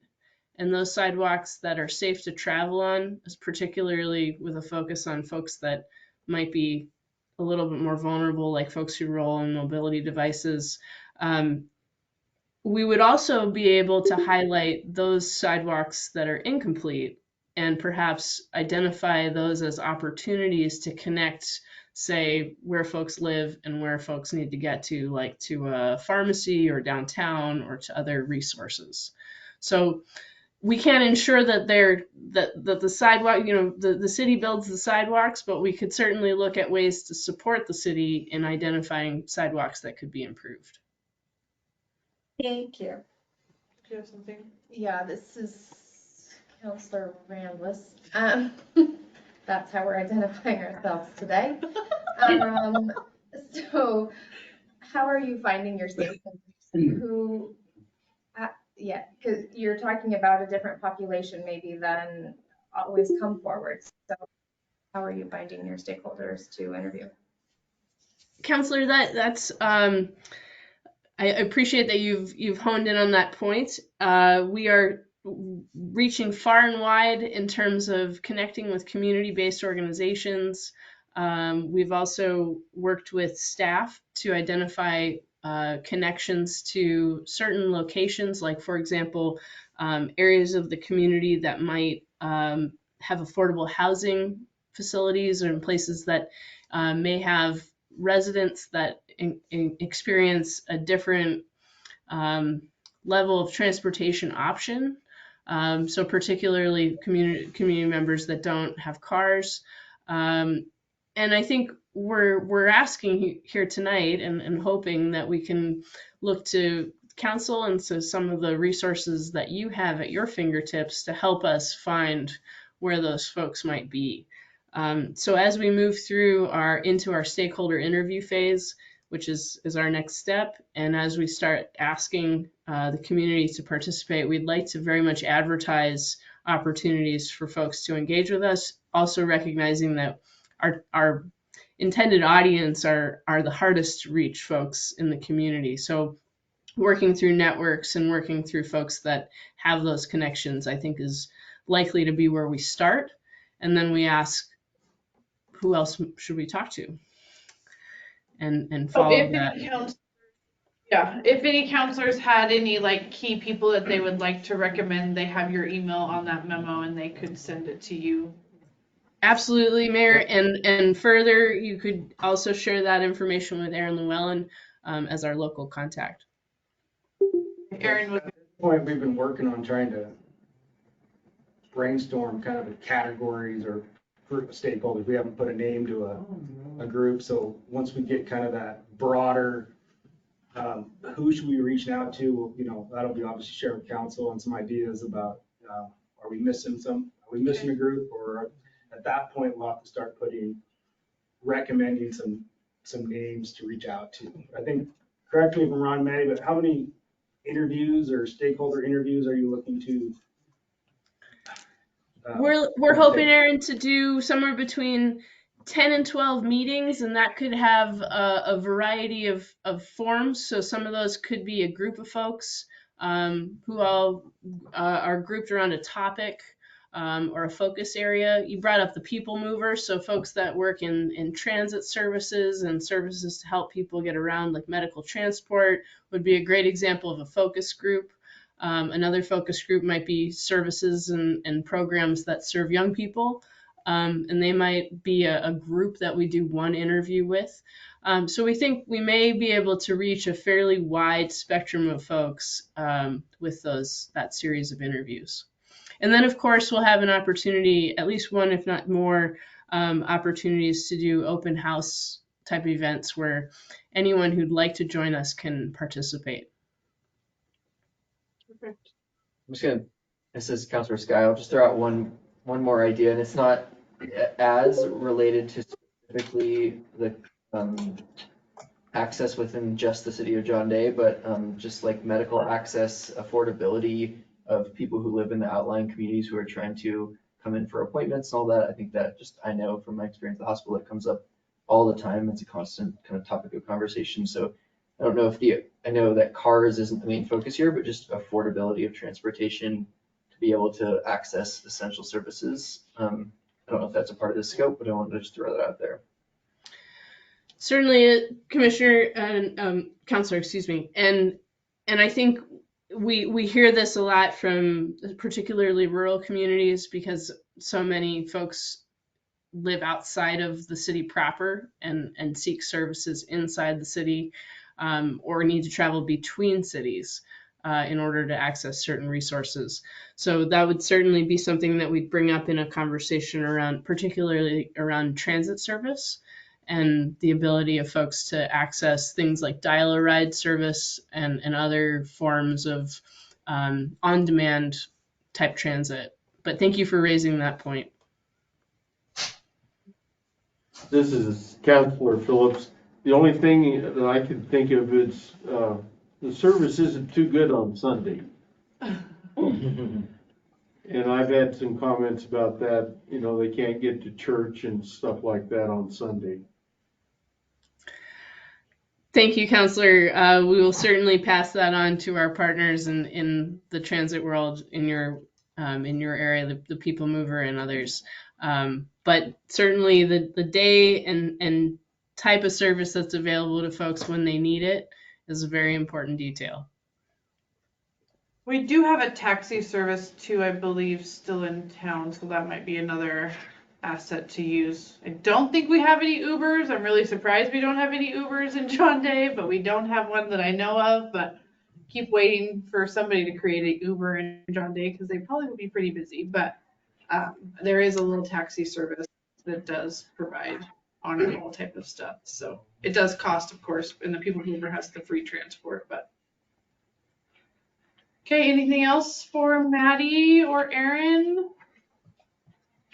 and those sidewalks that are safe to travel on, particularly with a focus on folks that might be a little bit more vulnerable, like folks who roll on mobility devices. We would also be able to highlight those sidewalks that are incomplete and perhaps identify those as opportunities to connect, say, where folks live and where folks need to get to, like to a pharmacy or downtown or to other resources. So we can't ensure that that the sidewalk, the city builds the sidewalks, but we could certainly look at ways to support the city in identifying sidewalks that could be improved. Thank you. Do you have something? Yeah, this is Councillor Randless. That's how we're identifying ourselves today. So how are you finding your stakeholders? Yeah, because you're talking about a different population maybe than always come forward. So how are you finding your stakeholders to interview? Councillor, that's I appreciate that you've honed in on that point. We are reaching far and wide in terms of connecting with community-based organizations. We've also worked with staff to identify connections to certain locations, like, for example, areas of the community that might have affordable housing facilities, or in places that may have residents that experience a different level of transportation option. So particularly community members that don't have cars. And I think we're asking here tonight and hoping that we can look to council and so some of the resources that you have at your fingertips to help us find where those folks might be. So as we move through into our stakeholder interview phase, which is our next step. And as we start asking the community to participate, we'd like to very much advertise opportunities for folks to engage with us, also recognizing that our intended audience are the hardest to reach folks in the community. So working through networks and working through folks that have those connections, I think, is likely to be where we start. And then we ask, who else should we talk to? And follow that. If any counselors had any like key people that they would like to recommend, they have your email on that memo and they could send it to you. Absolutely, Mayor. And further, you could also share that information with Erin Llewellyn as our local contact. Erin, at this point, we've been working on trying to brainstorm kind of the categories or group of stakeholders. We haven't put a name to a group. So once we get kind of that broader, who should we be reaching out to? You know, that'll be obviously shared with council and some ideas about, are we missing a group? Or at that point, we'll have to start recommending some names to reach out to. I think, correct me if I'm wrong, Maddie, but how many interviews or stakeholder interviews are you looking to? We're hoping, Erin, to do somewhere between 10 and 12 meetings, and that could have a variety of forms. So some of those could be a group of folks who all are grouped around a topic or a focus area. You brought up the people mover, so folks that work in transit services and services to help people get around, like medical transport, would be a great example of a focus group. Another focus group might be services and programs that serve young people. And they might be a group that we do one interview with. So we think we may be able to reach a fairly wide spectrum of folks with that series of interviews. And then, of course, we'll have an opportunity, at least one, if not more, opportunities to do open house type events where anyone who'd like to join us can participate. Perfect. This is Councilor Sky. I'll just throw out one more idea, and it's not as related to specifically the access within just the city of John Day, but just like medical access, affordability of people who live in the outlying communities who are trying to come in for appointments and all that. I think that I know from my experience at the hospital, it comes up all the time. It's a constant kind of topic of conversation. So I don't know I know that cars isn't the main focus here, but just affordability of transportation to be able to access essential services. I don't know if that's a part of the scope, but I wanted to just throw that out there. Certainly, Commissioner and Councilor, excuse me. And I think we hear this a lot from particularly rural communities because so many folks live outside of the city proper and seek services inside the city or need to travel between cities in order to access certain resources. So that would certainly be something that we'd bring up in a conversation particularly around transit service and the ability of folks to access things like dial-a-ride service and other forms of on-demand type transit. But thank you for raising that point. This is Councilor Phillips. The only thing that I can think of is the service isn't too good on Sunday. And I've had some comments about that. You know, they can't get to church and stuff like that on Sunday. Thank you, Councilor. We will certainly pass that on to our partners in the transit world in your area, the People Mover and others. But certainly the day and type of service that's available to folks when they need it is a very important detail. We do have a taxi service too, I believe, still in town, so that might be another asset to use. I don't think we have any Ubers. I'm really surprised we don't have any Ubers in John Day, but we don't have one that I know of, but keep waiting for somebody to create a Uber in John Day because they probably will be pretty busy. But there is a little taxi service that does provide on-call type of stuff. So it does cost, of course, and the People Mover has the free transport. But okay, anything else for Maddie or Erin?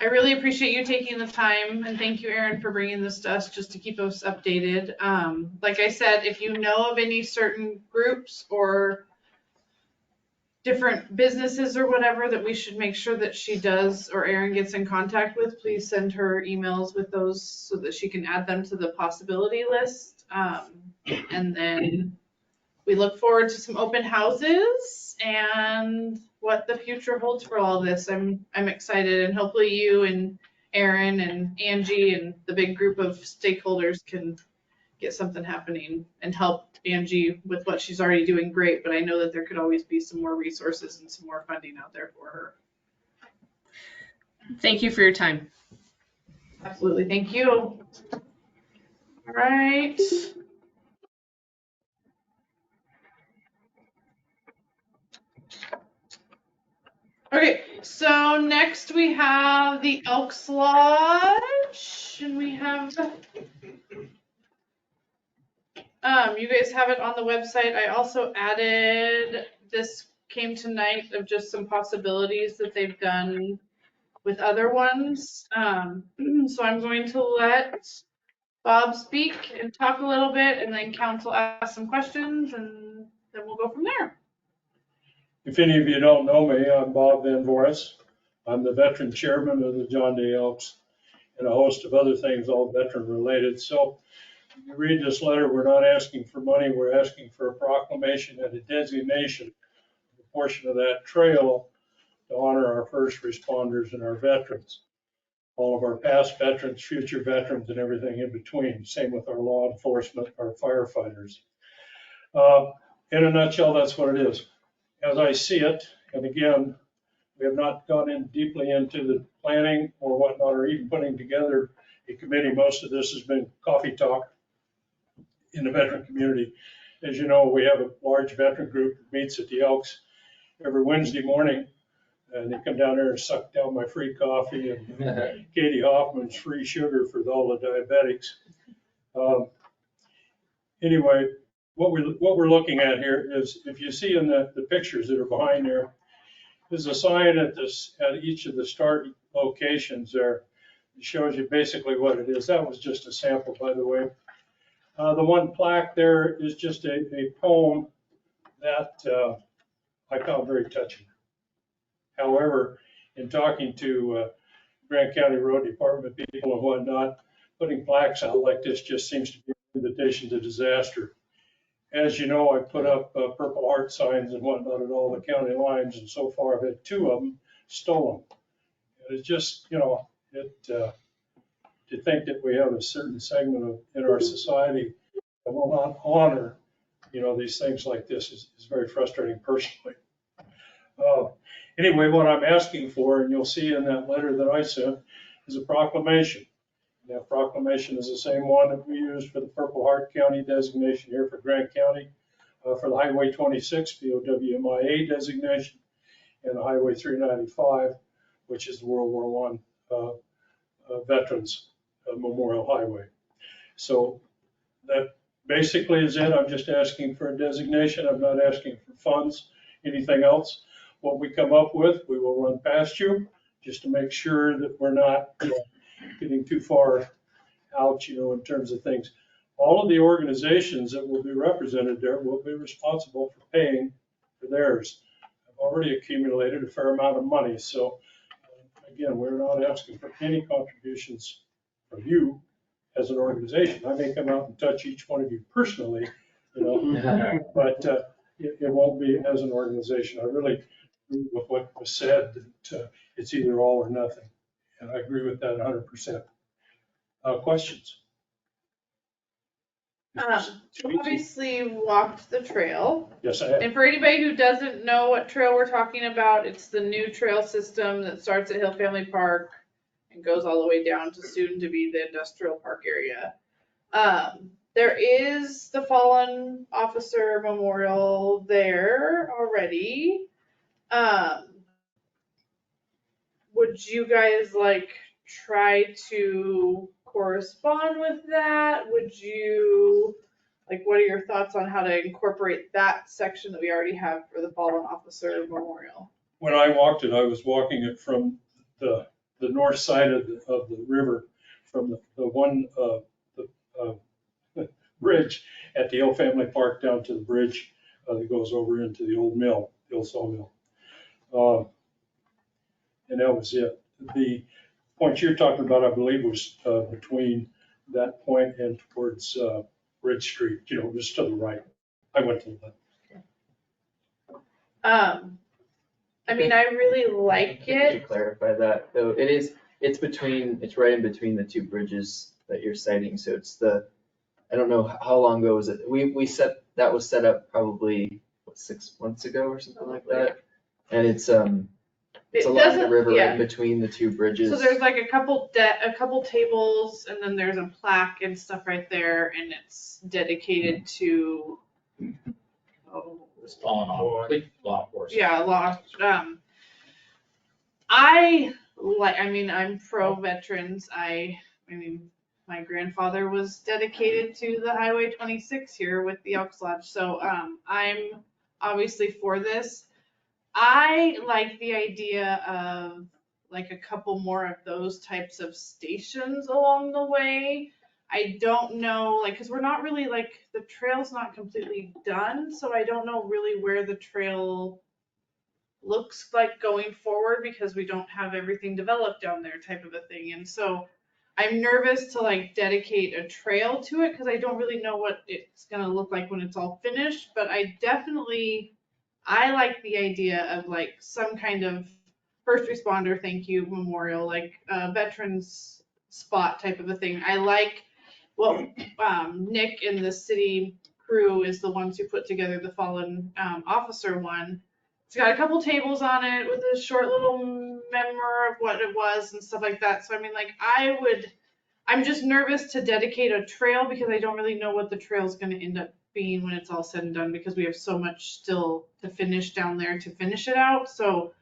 I really appreciate you taking the time, and thank you, Erin, for bringing this to us just to keep us updated. Like I said, if you know of any certain groups or different businesses or whatever that we should make sure that she does or Erin gets in contact with, please send her emails with those so that she can add them to the possibility list. And then we look forward to some open houses and what the future holds for all this. I'm excited, and hopefully you and Erin and Angie and the big group of stakeholders can get something happening and help Angie with what she's already doing great, but I know that there could always be some more resources and some more funding out there for her. Thank you for your time. Absolutely, thank you. All right. Okay, so next we have the Elks Lodge, and we have, you guys have it on the website. I also added, this came tonight of just some possibilities that they've done with other ones. So I'm going to let Bob speak and talk a little bit, and then council ask some questions, and then we'll go from there. If any of you don't know me, I'm Bob Van Voris. I'm the veteran chairman of the John Day Elks and a host of other things, all veteran related. So if you read this letter, we're not asking for money. We're asking for a proclamation and a designation, a portion of that trail to honor our first responders and our veterans. All of our past veterans, future veterans, and everything in between. Same with our law enforcement, our firefighters. In a nutshell, that's what it is. As I see it, and again, we have not gone in deeply into the planning or whatnot, or even putting together a committee. Most of this has been coffee talk in the veteran community. As you know, we have a large veteran group that meets at the Elks every Wednesday morning, and they come down there and suck down my free coffee and Katie Hoffman's free sugar for all the diabetics. Anyway, what we're looking at here is, if you see in the pictures that are behind there, is a sign at each of the start locations there. It shows you basically what it is. That was just a sample, by the way. The one plaque there is just a poem that I found very touching. However, in talking to Grant County Road Department people and whatnot, putting plaques out like this just seems to be an invitation to disaster. As you know, I put up Purple Heart signs and whatnot at all the county lines, and so far I've had 2 of them stolen. And it's just, you know, to think that we have a certain segment in our society that will not honor, you know, these things like this is very frustrating personally. Anyway, what I'm asking for, and you'll see in that letter that I sent, is a proclamation. That proclamation is the same one that we used for the Purple Heart County designation here for Grant County, for the Highway 26 POWMIA designation, and the Highway 395, which is the World War I Veterans Memorial Highway. So that basically is it. I'm just asking for a designation. I'm not asking for funds, anything else. What we come up with, we will run past you just to make sure that we're not getting too far out, you know, in terms of things. All of the organizations that will be represented there will be responsible for paying for theirs. I've already accumulated a fair amount of money. So again, we're not asking for any contributions from you as an organization. I may come out and touch each one of you personally, you know, but it won't be as an organization. I really agree with what was said, that it's either all or nothing. And I agree with that 100%. Questions? You obviously walked the trail. Yes, I have. And for anybody who doesn't know what trail we're talking about, it's the new trail system that starts at Hill Family Park and goes all the way down to soon to be the industrial park area. There is the fallen officer memorial there already. Would you guys like try to correspond with that? Would you, like, what are your thoughts on how to incorporate that section that we already have for the fallen officer memorial? When I walked it, I was walking it from the the north side of the river from the one, bridge at the Hill Family Park down to the bridge that goes over into the old mill, the old sawmill. And that was it. The point you're talking about, I believe, was between that point and towards Ridge Street, just to the right. I went to the left. I mean, I really like To it. clarify that, though, it's right in between the two bridges that you're citing, so it's I don't know how long ago was it, that was set up probably, 6 months ago or something like that? And it's along the river in between the two bridges. So there's like a couple tables, and then there's a plaque and stuff right there, and it's dedicated to, It's fallen off, big law enforcement. yeah, I'm pro veterans. I mean, my grandfather was dedicated to the Highway 26 here with the Elks Lodge, so I'm obviously for this. I like the idea of like a couple more of those types of stations along the way. I don't know, like, because we're not really, like, the trail's not completely done, so I don't know really where the trail looks like going forward because we don't have everything developed down there type of a thing. And so I'm nervous to like dedicate a trail to it because I don't really know what it's gonna look like when it's all finished, but I like the idea of like some kind of first responder thank you memorial, like a veterans spot type of a thing. I like what Nick and the city crew is the ones who put together the fallen officer one. It's got a couple tables on it with a short little memoir of what it was and stuff like that. So I mean, like I'm just nervous to dedicate a trail because I don't really know what the trail is going to end up being when it's all said and done because we have so much still to finish down there to finish it out. So,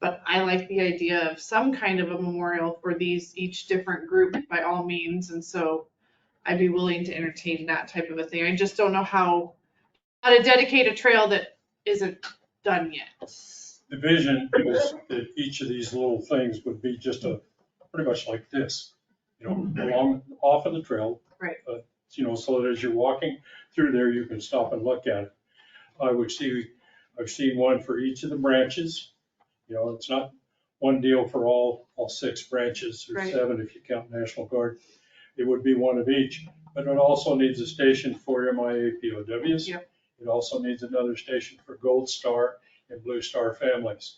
but I like the idea of some kind of a memorial for each different group by all means. And so I'd be willing to entertain that type of a thing. I just don't know how to dedicate a trail that isn't done yet. The vision is that each of these little things would be just pretty much like this, along off of the trail. Right. So that as you're walking through there, you can stop and look at it. I've seen one for each of the branches. It's not one deal for all 6 branches or 7 if you count National Guard. It would be one of each, but it also needs a station for MIA POWs. Yep. It also needs another station for Gold Star and Blue Star families.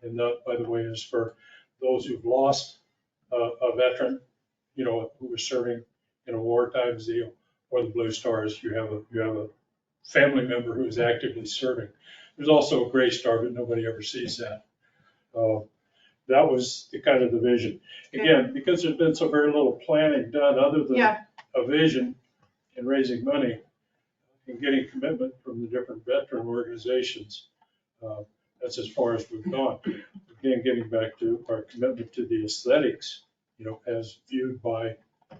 And that, by the way, is for those who've lost a veteran, who was serving in a wartime deal, or the Blue Stars, you have a family member who is actively serving. There's also a Gray Star, but nobody ever sees that. That was the kind of the vision. Again, because there's been so very little planning done other than a vision and raising money and getting commitment from the different veteran organizations. That's as far as we've gone. Again, getting back to our commitment to the aesthetics, as viewed by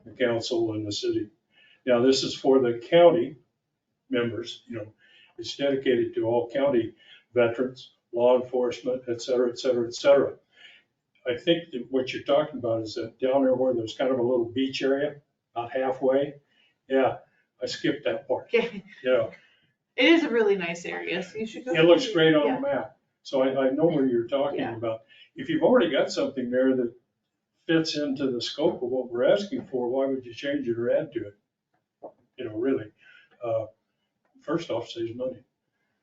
the council and the city. Now, this is for the county members, it's dedicated to all county veterans, law enforcement, et cetera, et cetera, et cetera. I think that what you're talking about is that down there where there's kind of a little beach area, about halfway. Yeah, I skipped that part. It is a really nice area, so you should go. It looks great on the map. So I know where you're talking about. If you've already got something there that fits into the scope of what we're asking for, why would you change it or add to it? Really. First off, saves money.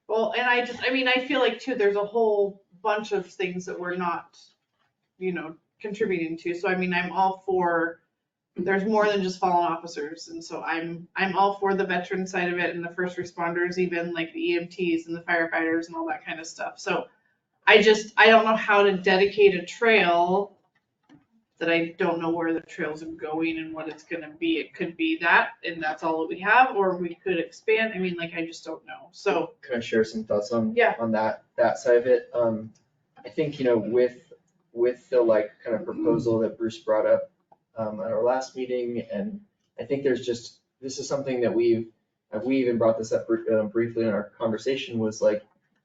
Well, and I feel like too, there's a whole bunch of things that we're not, contributing to. So, I'm all for, there's more than just fallen officers. And so I'm all for the veteran side of it and the first responders, even like the EMTs and the firefighters and all that kind of stuff. So I don't know how to dedicate a trail that I don't know where the trails are going and what it's going to be. It could be that, and that's all that we have, or we could expand. I just don't know. So can I share some thoughts on that side of it? I think, with the kind of proposal that Bruce brought up at our last meeting, and I think this is something that we even brought this up briefly in our conversation, was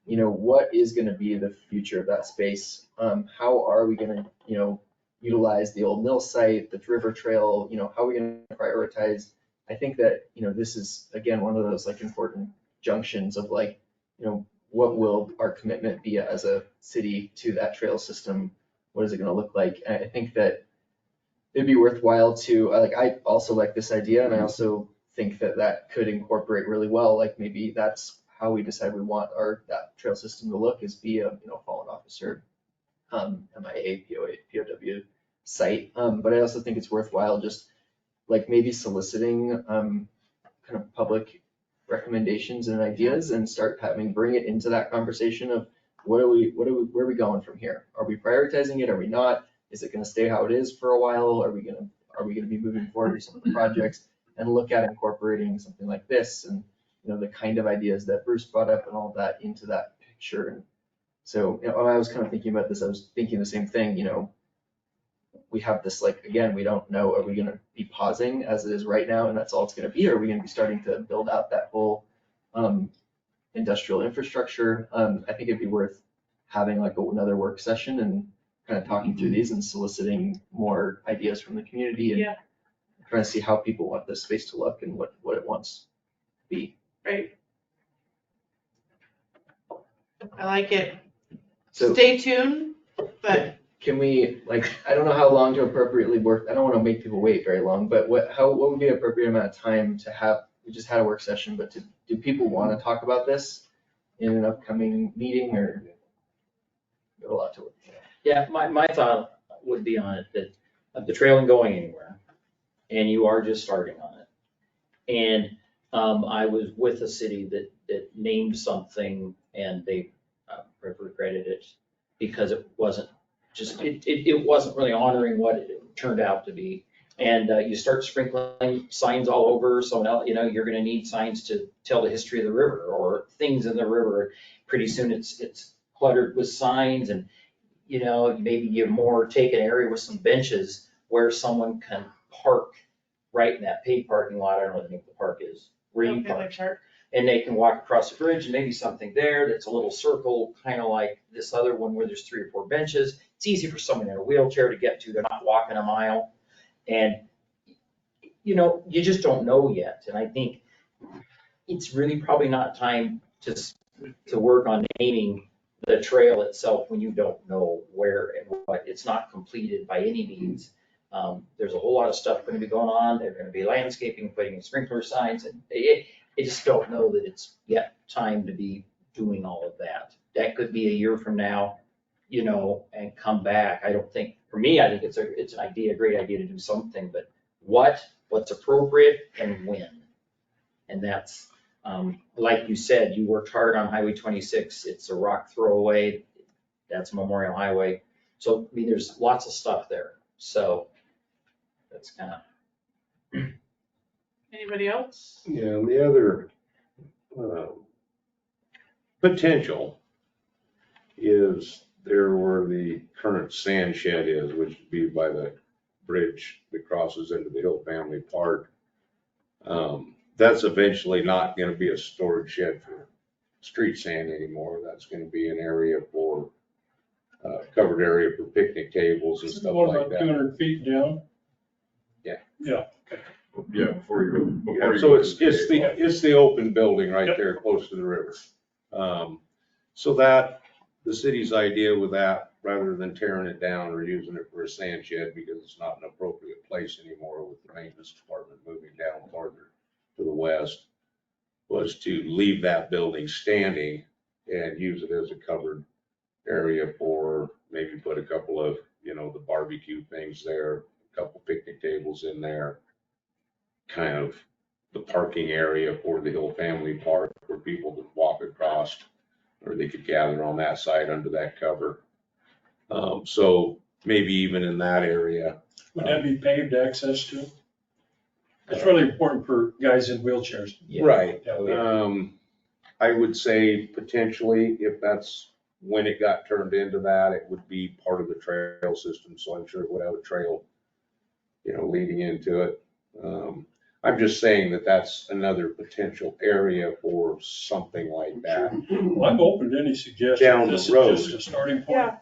what is going to be the future of that space? How are we going to, utilize the old mill site, the river trail, you know, how are we gonna prioritize? I think that, you know, this is, again, one of those like important junctions of like, you know, what will our commitment be as a city to that trail system? What is it gonna look like? And I think that it'd be worthwhile to, I also like this idea, and I also think that that could incorporate really well, like maybe that's how we decide we want that trail system to look, is be a, you know, fallen officer, MIA, POW site. But I also think it's worthwhile just like maybe soliciting kind of public recommendations and ideas and bring it into that conversation of where are we going from here? Are we prioritizing it? Are we not? Is it gonna stay how it is for a while? Are we gonna be moving forward with some of the projects and look at incorporating something like this and, you know, the kind of ideas that Bruce brought up and all of that into that picture? And so, you know, when I was kind of thinking about this, I was thinking the same thing, you know, we have this, like, again, we don't know, are we gonna be pausing as it is right now and that's all it's gonna be? Or are we gonna be starting to build out that whole industrial infrastructure? I think it'd be worth having like another work session and kind of talking through these and soliciting more ideas from the community and trying to see how people want this space to look and what it wants to be. Right. I like it. So Stay tuned, but can we, like, I don't know how long to appropriately work, I don't want to make people wait very long, but what would be an appropriate amount of time to have, we just had a work session, but do people want to talk about this in an upcoming meeting, or got a lot to work? Yeah, my thought would be on it that the trail ain't going anywhere, and you are just starting on it. And I was with a city that named something, and they regretted it because it wasn't just, it wasn't really honoring what it turned out to be. And you start sprinkling signs all over, so now, you know, you're gonna need signs to tell the history of the river or things in the river. Pretty soon it's cluttered with signs, and, you know, maybe take an area with some benches where someone can park right in that paid parking lot. I don't know what the name of the park is, where you park. And they can walk across the bridge, and maybe something there that's a little circle, kind of like this other one where there's 3 or 4 benches. It's easy for someone in a wheelchair to get to. They're not walking a mile. And, you know, you just don't know yet. And I think it's really probably not time to work on naming the trail itself when you don't know where and what. It's not completed by any means. There's a whole lot of stuff going to be going on. There's going to be landscaping, putting in sprinkler signs, and I just don't know that it's yet time to be doing all of that. That could be a year from now, you know, and come back. I don't think, for me, I think it's an idea, a great idea to do something, but what's appropriate and when? And that's, like you said, you worked hard on Highway 26. It's a rock throwaway. That's Memorial Highway. So, I mean, there's lots of stuff there. So that's kind of. Anybody else? Yeah, and the other potential is there where the current sand shed is, which would be by the bridge that crosses into the Hill Family Park. That's eventually not going to be a storage shed for street sand anymore. That's going to be an area for covered area for picnic tables and stuff What like about that. 200 feet down? Yeah. Yeah. Yeah, so it's the open building right there close to the river. So that, the city's idea with that, rather than tearing it down or using it for a sand shed because it's not an appropriate place anymore with the maintenance department moving down farther to the west, was to leave that building standing and use it as a covered area for maybe put a couple of, you know, the barbecue things there, a couple picnic tables in there. Kind of the parking area for the Hill Family Park where people could walk across, or they could gather on that side under that cover. So maybe even in that area. Would that be paved access to? It's really important for guys in wheelchairs. Right. I would say potentially, if that's when it got turned into that, it would be part of the trail system. So I'm sure it would have a trail, you know, leading into it. I'm just saying that that's another potential area for something like that. Well, I'm open to any suggestions. Down the road. This is just a starting point.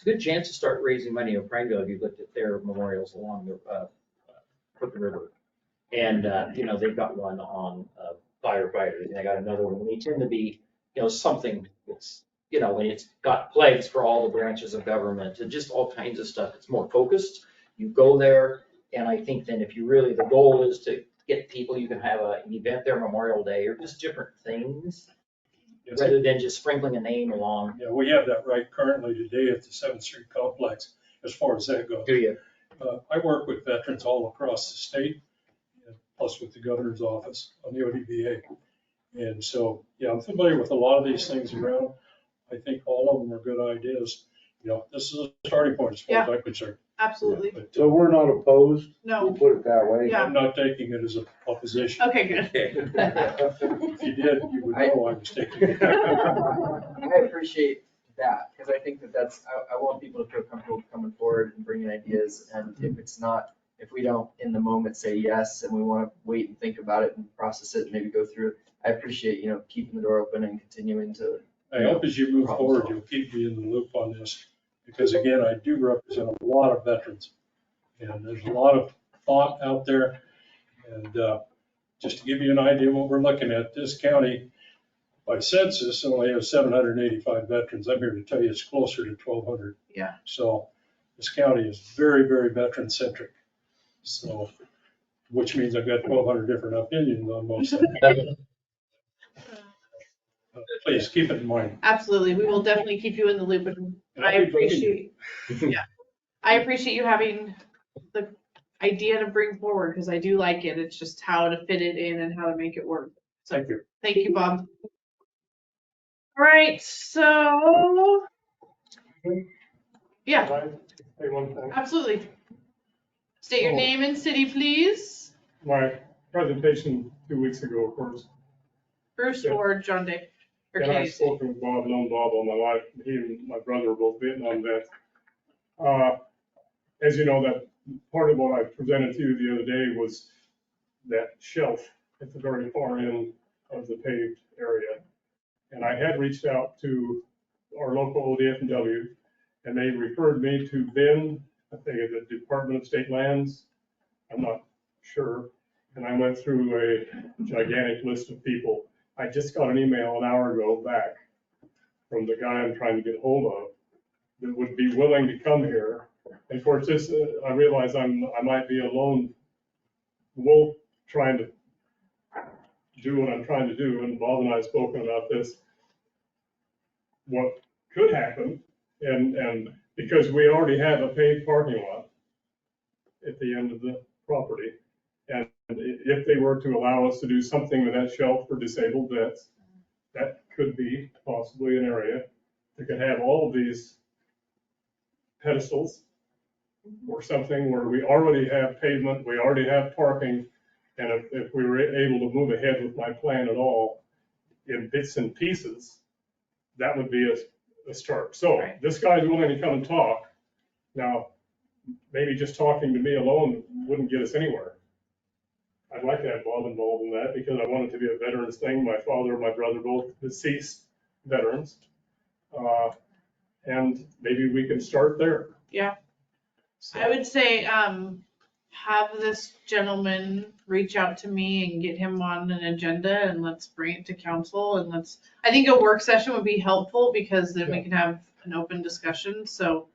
a good chance to start raising money in Prineville if you looked at their memorials along the Crooked River. And, you know, they've got one on firefighters, and they got another one. They tend to be, you know, something that's, you know, when it's got plagues for all the branches of government and just all kinds of stuff. It's more focused. You go there, and I think then if you really, the goal is to get people, you can have an event there, Memorial Day, or just different things, Yes. rather than just sprinkling a name along. Yeah, we have that right currently today at the 7th Street Complex, as far as that goes. Do you? I work with veterans all across the state, plus with the governor's office on the ODVA. And so, yeah, I'm familiar with a lot of these things around. I think all of them are good ideas. You know, this is a starting point as far as I'm concerned. Absolutely. But, So we're not opposed? No. We'll put it that way. Yeah. I'm not taking it as a opposition. Okay, good. If you did, you would know I was taking it. I appreciate that, because I think that's, I want people to feel comfortable coming forward and bringing ideas, and if we don't in the moment say yes, and we want to wait and think about it and process it and maybe go through it, I appreciate, you know, keeping the door open and continuing to. I hope as you move forward, you'll keep me in the loop on this, because again, I do represent a lot of veterans. And there's a lot of thought out there. And just to give you an idea of what we're looking at, this county, by census, only has 785 veterans. I'm here to tell you it's closer to 1,200. Yeah. So this county is very, very veteran centric. So, which means I've got 1,200 different opinions on most of them. Please keep it in mind. Absolutely. We will definitely keep you in the loop, and I appreciate, yeah. I appreciate you having the idea to bring forward, because I do like it. It's just how to fit it in and how to make it work. So Thank you. thank you, Bob. All right, so, yeah, Say one thing. absolutely. State your name and city, please. My presentation 2 weeks ago, of course, Bruce or John Day? Or and I Katie? spoke with Bob, known Bob all my life. He and my brother were both Vietnam vets. As you know, that part of what I presented to you the other day was that shelf at the very far end of the paved area. And I had reached out to our local ODF&W, and they referred me to Ben, I think it's the Department of State Lands. I'm not sure. And I went through a gigantic list of people. I just got an email an hour ago back from the guy I'm trying to get hold of that would be willing to come here. And of course, this, I realize I might be a lone wolf trying to do what I'm trying to do. And Bob and I have spoken about this. What could happen, and because we already have a paved parking lot at the end of the property, and if they were to allow us to do something with that shelf for disabled vets, that could be possibly an area that could have all of these pedestals or something where we already have pavement, we already have parking, and if we were able to move ahead with my plan at all in bits and pieces, that would be a start. So this guy's willing to come and talk. Now, maybe just talking to me alone wouldn't get us anywhere. I'd like to have Bob involved in that because I want it to be a veterans thing. My father and my brother, both deceased veterans. And maybe we can start there. Yeah. I would say, have this gentleman reach out to me and get him on an agenda, and let's bring it to council, and I think a work session would be helpful because then we can have an open discussion. So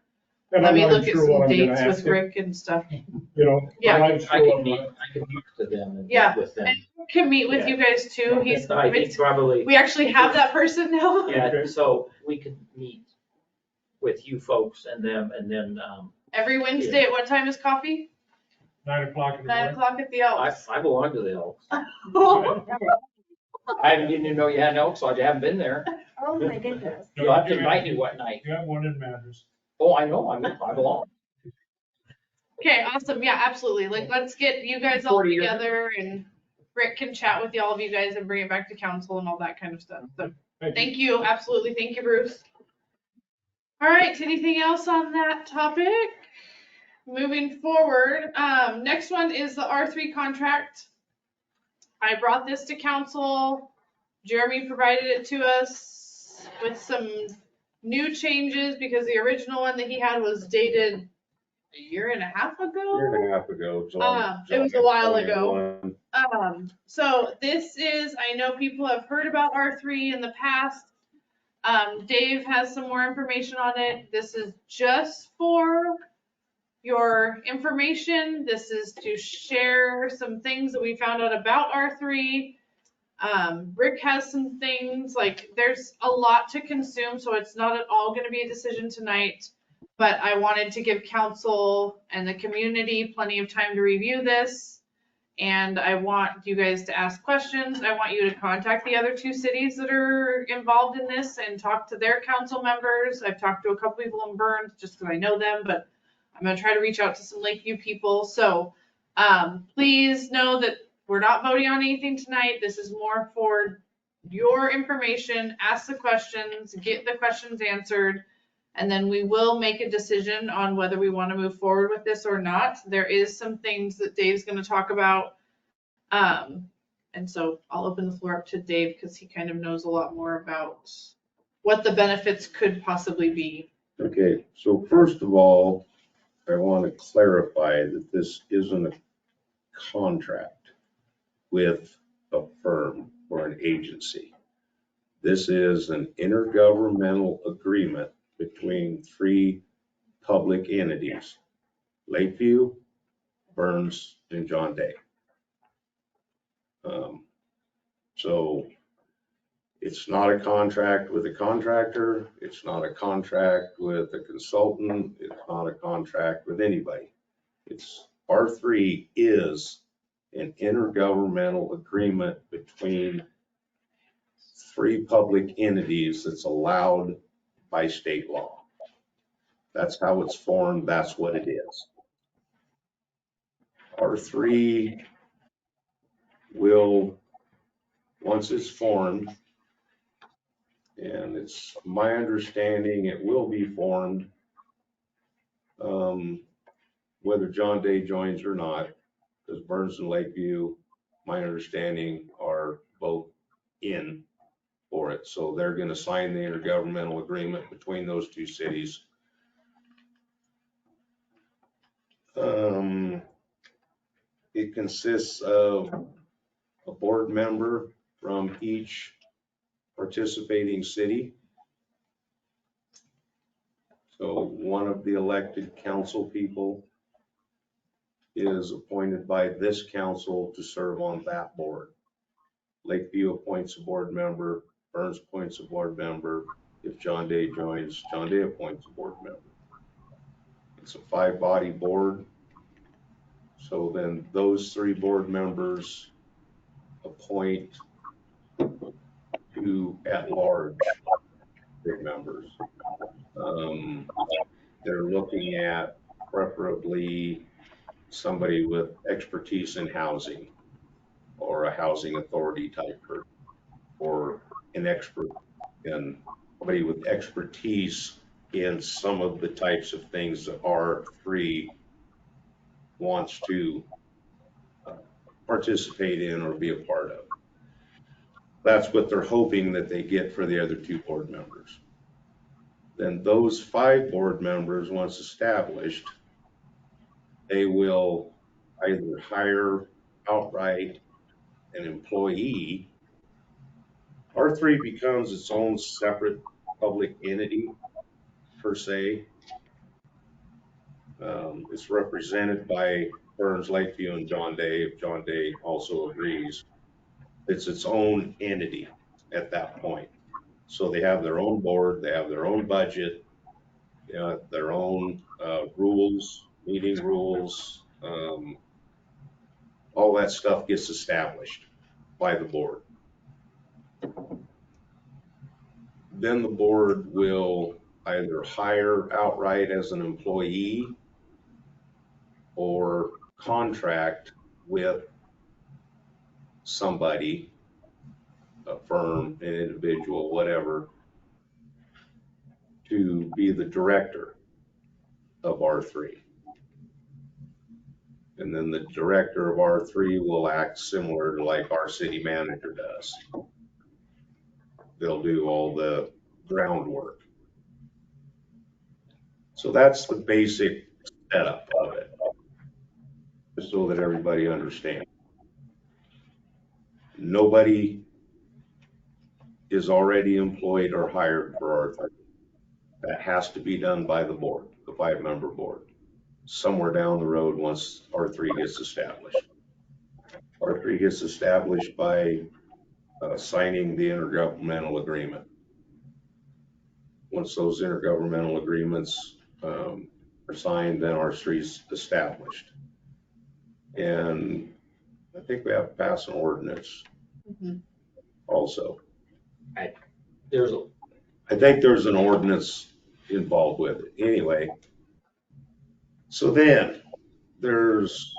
And let I'm me not look at sure some what I'm gonna dates ask with him. Rick and stuff. You know, Yeah. I'm not I sure can what meet with them and Yeah. meet with them. And Rick can meet with you guys too. He's, I think probably. we actually have that person now. Yeah, so we could meet with you folks and them, and then, Every Wednesday at what time is coffee? 9 o'clock in the 9 morning. o'clock at the Elks. I belong to the Elks. I didn't even know you had an Elks, so I haven't been there. Oh, my goodness. You'll have to invite me what night. You have one in Madras. Oh, I know, I belong. Okay, awesome. Yeah, absolutely. Like, let's get you guys all 40 years. together, and Rick can chat with all of you guys and bring it back to council and all that kind of stuff. So thank you. Absolutely. Thank you, Bruce. All right. Anything else on that topic? Moving forward, next one is the R3 contract. I brought this to council. Jeremy provided it to us with some new changes because the original one that he had was dated a year and a half ago. Year and a half ago, It was a while July ago. 21. So this is, I know people have heard about R3 in the past. Dave has some more information on it. This is just for your information. This is to share some things that we found out about R3. Rick has some things, like there's a lot to consume, so it's not at all going to be a decision tonight. But I wanted to give council and the community plenty of time to review this. And I want you guys to ask questions. I want you to contact the other 2 cities that are involved in this and talk to their council members. I've talked to a couple people in Burns just because I know them, but I'm going to try to reach out to some Lakeview people. So please know that we're not voting on anything tonight. This is more for your information. Ask the questions, get the questions answered, and then we will make a decision on whether we want to move forward with this or not. There is some things that Dave's going to talk about. And so I'll open the floor up to Dave because he kind of knows a lot more about what the benefits could possibly be. Okay, so first of all, I want to clarify that this isn't a contract with a firm or an agency. This is an intergovernmental agreement between 3 public entities, Lakeview, Burns, and John Day. So it's not a contract with a contractor. It's not a contract with a consultant. It's not a contract with anybody. It's R3 is an intergovernmental agreement between 3 public entities that's allowed by state law. That's how it's formed. That's what it is. R3 will, once it's formed, and it's my understanding it will be formed, whether John Day joins or not, because Burns and Lakeview, my understanding, are both in for it. So they're going to sign the intergovernmental agreement between those 2 cities. It consists of a board member from each participating city. So one of the elected council people is appointed by this council to serve on that board. Lakeview appoints a board member, Burns appoints a board member. If John Day joins, John Day appoints a board member. It's a 5-body board. So then those 3 board members appoint 2 at-large members. They're looking at preferably somebody with expertise in housing or a housing authority type person, or an expert in somebody with expertise in some of the types of things that R3 wants to participate in or be a part of. That's what they're hoping that they get for the other 2 board members. Then those 5 board members, once established, they will either hire outright an employee. R3 becomes its own separate public entity per se. It's represented by Burns, Lakeview, and John Day, if John Day also agrees. It's its own entity at that point. So they have their own board, they have their own budget, their own rules, meeting rules, all that stuff gets established by the board. Then the board will either hire outright as an employee or contract with somebody, a firm, an individual, whatever, to be the director of R3. And then the director of R3 will act similar to like our city manager does. They'll do all the groundwork. So that's the basic setup of it, just so that everybody understands. Nobody is already employed or hired for R3. That has to be done by the board, the 5-member board, somewhere down the road once R3 gets established. R3 gets established by signing the intergovernmental agreement. Once those intergovernmental agreements are signed, then R3 is established. And I think we have to pass an ordinance also. I think there's an ordinance involved with it. Anyway, so then there's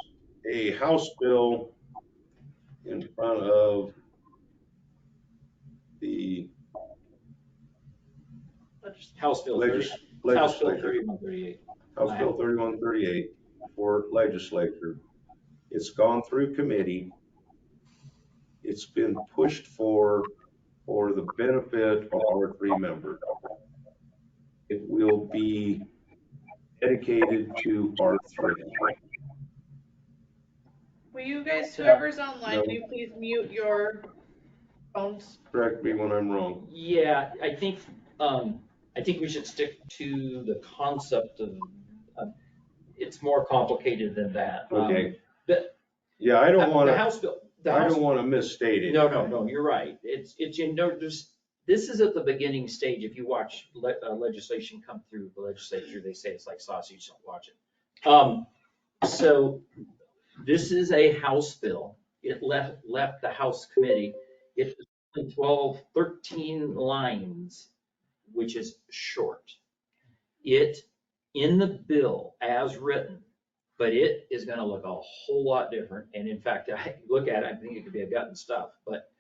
a House bill in front of the House Bill legislature. 3138. House Bill 3138 for legislature. It's gone through committee. It's been pushed for the benefit of our 3 members. It will be dedicated to our 3. Will you guys, whoever's online, will you please mute your phones? Correct me when I'm wrong. Yeah, I think we should stick to the concept of, it's more complicated than that. Okay. Yeah, I don't want The to. House Bill. I don't want to misstate it. No, you're right. It's this is at the beginning stage. If you watch legislation come through the legislature, they say it's like sausage, don't watch it. So this is a House bill. It left the House committee. It's 13 lines, which is short. It, in the bill as written, but it is gonna look a whole lot different. And in fact, I look at it, I think it could be a gut and stuff, but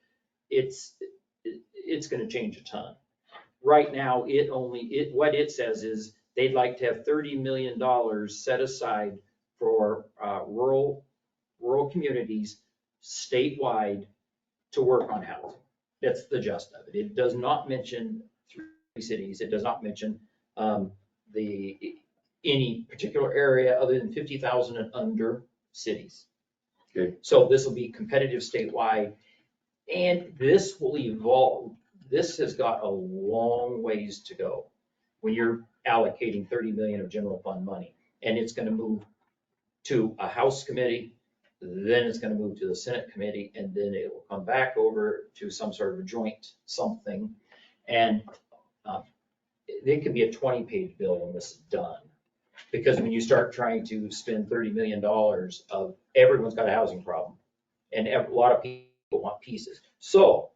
it's gonna change a ton. Right now, what it says is they'd like to have $30 million set aside for rural communities statewide to work on housing. That's the gist of it. It does not mention 3 cities. It does not mention any particular area other than 50,000 and under cities. Okay. So this will be competitive statewide, and this will evolve. This has got a long ways to go when you're allocating 30 million of general fund money, and it's going to move to a House committee, then it's going to move to the Senate committee, and then it will come back over to some sort of a joint something, and it could be a 20-page bill when this is done. Because when you start trying to spend $30 million of, everyone's got a housing problem, and a lot of people want pieces. So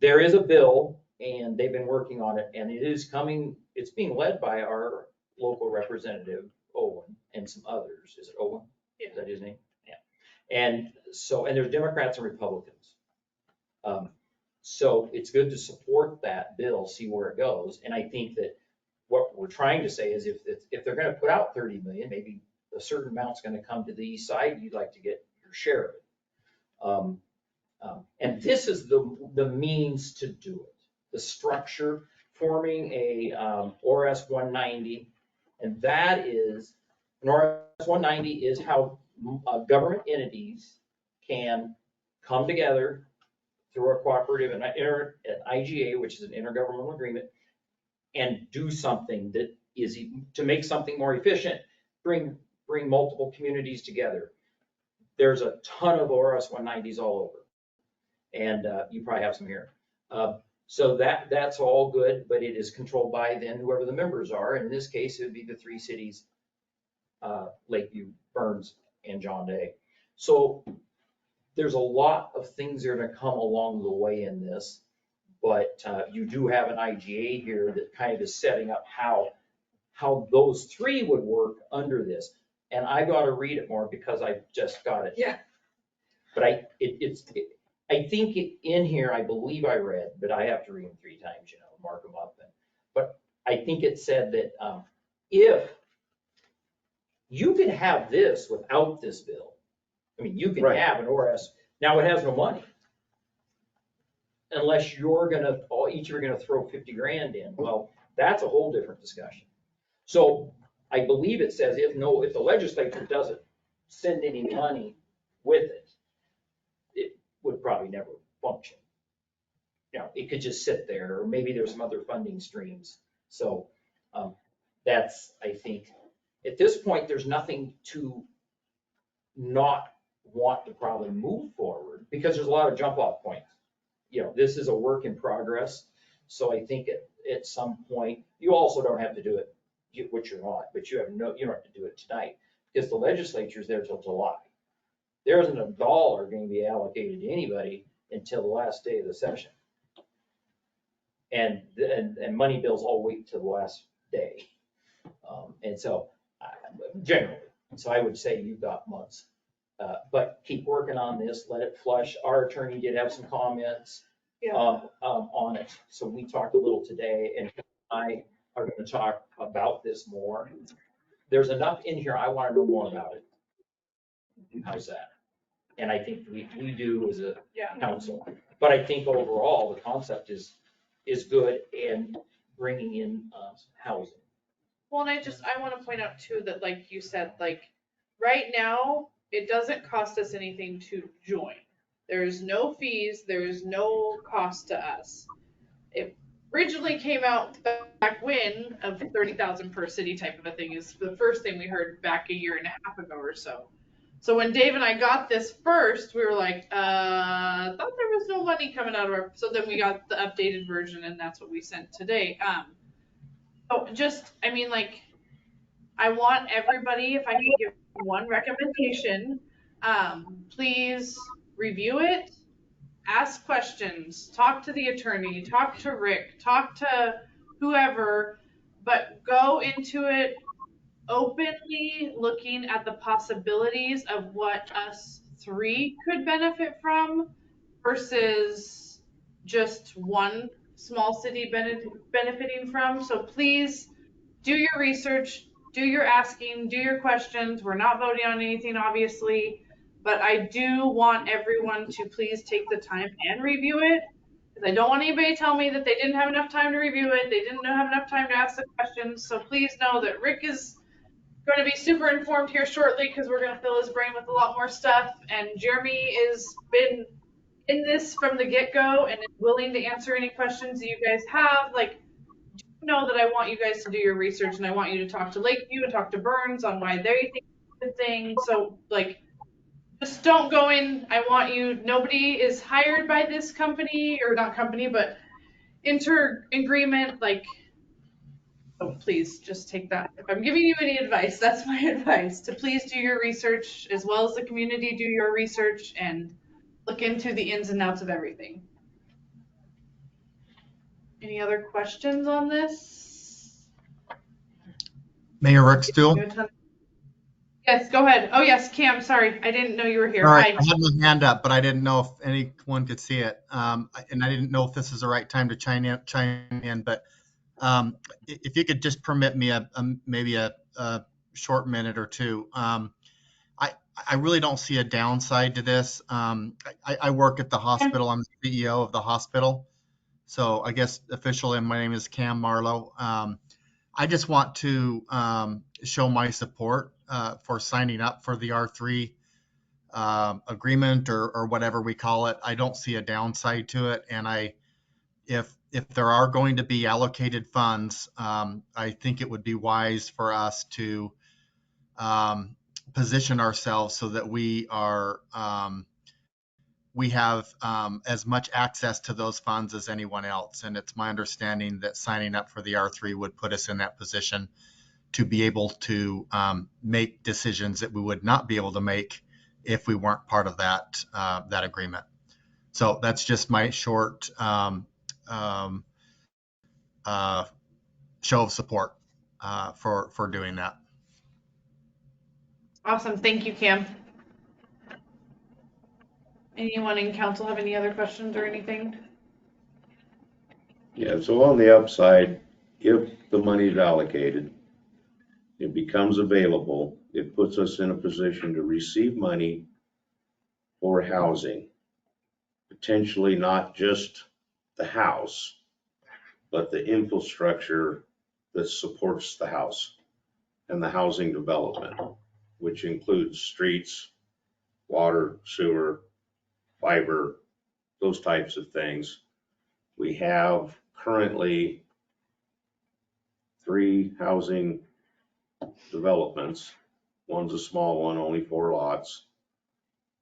there is a bill, and they've been working on it, and it is coming, it's being led by our local representative, Owen, and some others. Is it Owen? Yeah. Is that his name? Yeah. And there's Democrats and Republicans. So it's good to support that bill, see where it goes. And I think that what we're trying to say is if they're going to put out 30 million, maybe a certain amount's going to come to the east side, you'd like to get your share of it. And this is the means to do it. The structure, forming a ORS 190, and that is, an ORS 190 is how government entities can come together through a cooperative and an IGA, which is an intergovernmental agreement, and do something that is to make something more efficient, bring multiple communities together. There's a ton of ORS 190s all over, and you probably have some here. So that's all good, but it is controlled by then whoever the members are. In this case, it would be the 3 cities, Lakeview, Burns, and John Day. So there's a lot of things that are going to come along the way in this, but you do have an IGA here that kind of is setting up how those 3 would work under this. And I got to read it more because I just got it. Yeah. But I think in here, I believe I read, but I have to read them 3 times, mark them up. But I think it said that if you can have this without this bill, I mean, you can have an ORS. Now it has no money. Unless each of you are gonna throw 50 grand in. Well, that's a whole different discussion. So I believe it says if the legislature doesn't send any money with it, it would probably never function. You know, it could just sit there, or maybe there's some other funding streams. So that's, I think, at this point, there's nothing to not want to probably move forward, because there's a lot of jump off points. You know, this is a work in progress. So I think at some point, you also don't have to do it, which you're not, but you don't have to do it tonight, because the legislature's there till July. There isn't a dollar going to be allocated to anybody until the last day of the session. And money bills all wait till the last day. And so generally, so I would say you've got months, but keep working on this, let it flush. Our attorney did have some comments on it. So we talked a little today, and I are going to talk about this more. There's enough in here. I want to know more about it. How's that? And I think we do as a council, but I think overall the concept is good, and bringing in housing. Well, and I want to point out too that, like you said, like right now, it doesn't cost us anything to join. There's no fees, there's no cost to us. It originally came out back when of 30,000 per city type of a thing is the first thing we heard back a year and a half ago or so. So when Dave and I got this first, we were like, thought there was no money coming out of our, so then we got the updated version, and that's what we sent today. So just, I mean, like, I want everybody, if I can give one recommendation, please review it, ask questions, talk to the attorney, talk to Rick, talk to whoever, but go into it openly looking at the possibilities of what us three could benefit from versus just one small city benefiting from. So please do your research, do your asking, do your questions. We're not voting on anything, obviously, but I do want everyone to please take the time and review it. Because I don't want anybody to tell me that they didn't have enough time to review it, they didn't have enough time to ask the questions. So please know that Rick is going to be super informed here shortly, because we're going to fill his brain with a lot more stuff. And Jeremy has been in this from the get-go and is willing to answer any questions that you guys have. Like, know that I want you guys to do your research, and I want you to talk to Lakeview and talk to Burns on why they think it's a good thing. So, like, just don't go in. I want you, nobody is hired by this company, or not company, but agreement. Like, oh, please just take that. If I'm giving you any advice, that's my advice, to please do your research, as well as the community do your research, and look into the ins and outs of everything. Any other questions on this? Mayor Rick Stuhl. Yes, go ahead. Oh, yes, Cam, sorry. I didn't know you were here. All right, Hi. I had my hand up, but I didn't know if anyone could see it. And I didn't know if this is the right time to chime in, but if you could just permit me maybe a short minute or two. I really don't see a downside to this. I work at the hospital. I'm the CEO of the hospital. So I guess officially my name is Cam Marlowe. I just want to show my support for signing up for the R3 agreement or whatever we call it. I don't see a downside to it. And if there are going to be allocated funds, I think it would be wise for us to position ourselves so that we have as much access to those funds as anyone else. And it's my understanding that signing up for the R3 would put us in that position to be able to make decisions that we would not be able to make if we weren't part of that agreement. So that's just my short show of support for doing that. Awesome. Thank you, Cam. Anyone in council have any other questions or anything? Yeah, so on the upside, if the money is allocated, it becomes available, it puts us in a position to receive money for housing, potentially not just the house, but the infrastructure that supports the house. and the housing development, which includes streets, water, sewer, fiber, those types of things. We have currently 3 housing developments. One's a small one, only 4 lots.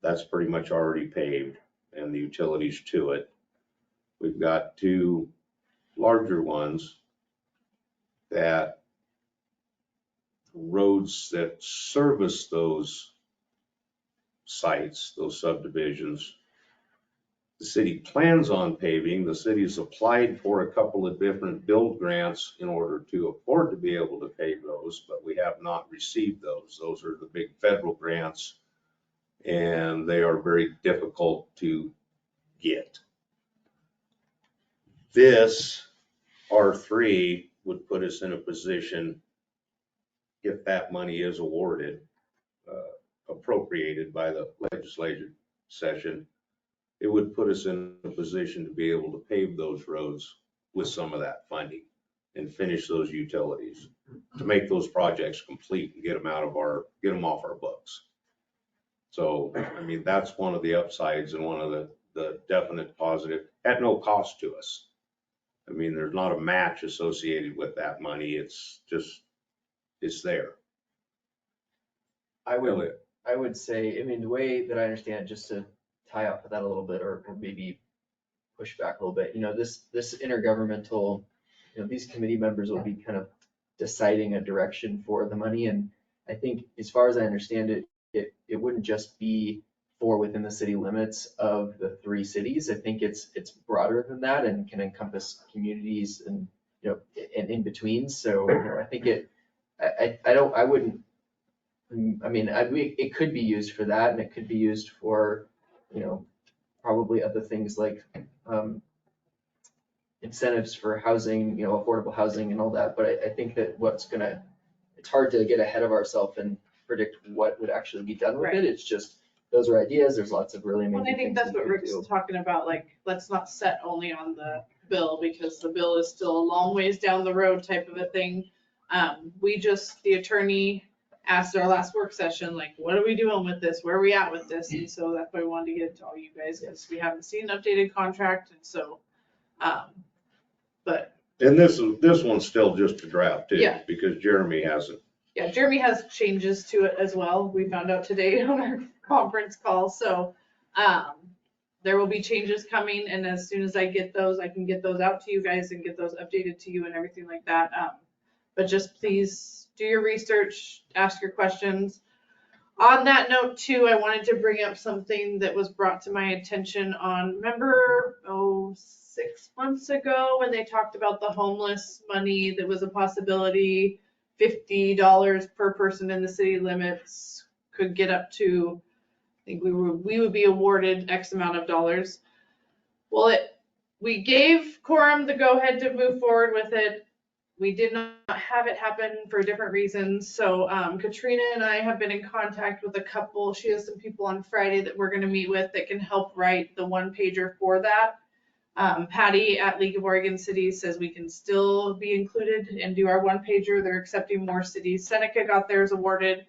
That's pretty much already paved and the utilities to it. We've got 2 larger ones that roads that service those sites, those subdivisions, the city plans on paving. The city's applied for a couple of different build grants in order to afford to be able to pave those, but we have not received those. Those are the big federal grants, and they are very difficult to get. This R3 would put us in a position, if that money is awarded, appropriated by the legislative session, it would put us in a position to be able to pave those roads with some of that funding and finish those utilities, to make those projects complete and get them off our books. So, I mean, that's one of the upsides and one of the definite positive, at no cost to us. I mean, there's not a match associated with that money. It's just, it's there. I would say, I mean, the way that I understand it, just to tie off of that a little bit, or maybe push back a little bit, this intergovernmental, these committee members will be kind of deciding a direction for the money. And I think, as far as I understand it, it wouldn't just be for within the city limits of the 3 cities. I think it's broader than that and can encompass communities and, and in between. So I think it could be used for that, and it could be used for, probably other things like incentives for housing, affordable housing and all that. But I think that it's hard to get ahead of ourselves and predict what would actually be done with it. It's just, those are ideas. There's lots of really amazing Well, I think things that's we what could Rick's do. talking about, like, let's not set only on the bill, because the bill is still a long ways down the road type of a thing. The attorney asked our last work session, like, what are we doing with this? Where are we at with this? And so that's why we wanted to get it to all you guys, because we haven't seen an updated contract. And so, but. And this one's still just a draft too, Yeah. because Jeremy hasn't. Yeah, Jeremy has changes to it as well. We found out today on our conference call. So there will be changes coming, and as soon as I get those, I can get those out to you guys and get those updated to you and everything like that. But just please do your research, ask your questions. On that note too, I wanted to bring up something that was brought to my attention remember 6 months ago when they talked about the homeless money that was a possibility. $50 per person in the city limits could get up to, I think we would be awarded X amount of dollars. Well, we gave Quorum the go ahead to move forward with it. We did not have it happen for different reasons. So Katrina and I have been in contact with a couple. She has some people on Friday that we're going to meet with that can help write the 1-pager for that. Patty at League of Oregon Cities says we can still be included and do our 1-pager. They're accepting more cities. Seneca got theirs awarded.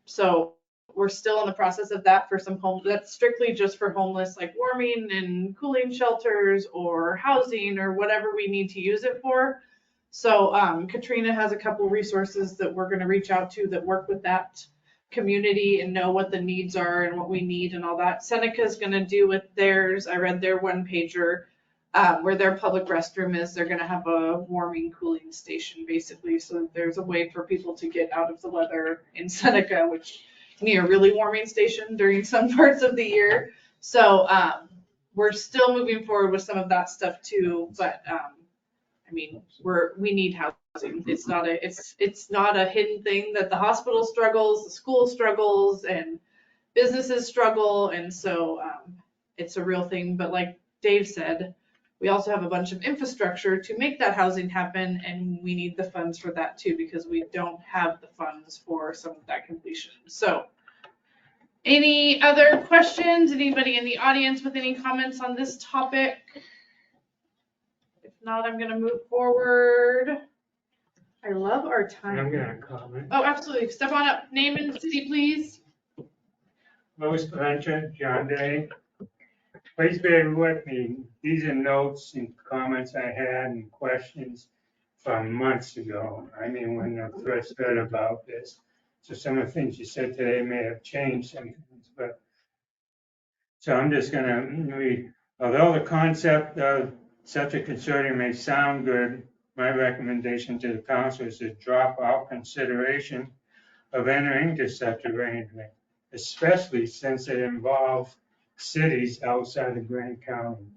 So we're still in the process of that for some homes. That's strictly just for homeless, like warming and cooling shelters or housing or whatever we need to use it for. So Katrina has a couple resources that we're going to reach out to that work with that community and know what the needs are and what we need and all that. Seneca's going to do with theirs. I read their 1-pager where their public restroom is. They're going to have a warming, cooling station basically. So there's a way for people to get out of the weather in Seneca, which need a really warming station during some parts of the year. So we're still moving forward with some of that stuff too. But I mean, we need housing. It's not a hidden thing that the hospital struggles, the school struggles, and businesses struggle, and so it's a real thing. But like Dave said, we also have a bunch of infrastructure to make that housing happen, and we need the funds for that too, because we don't have the funds for some of that completion. So, any other questions? Anybody in the audience with any comments on this topic? If not, I'm going to move forward. I love our I'm time. gonna comment. Oh, absolutely. Step on up. Name and city, please. Louis Blanchard, John Day. Please bear with me. These are notes and comments I had and questions from months ago. I mean, when I first heard about this. So some of the things you said today may have changed sometimes, but. So I'm just gonna read. Although the concept of such a consortium may sound good, my recommendation to the council is to drop out consideration of entering into such arrangement, especially since it involves cities outside of Grant County.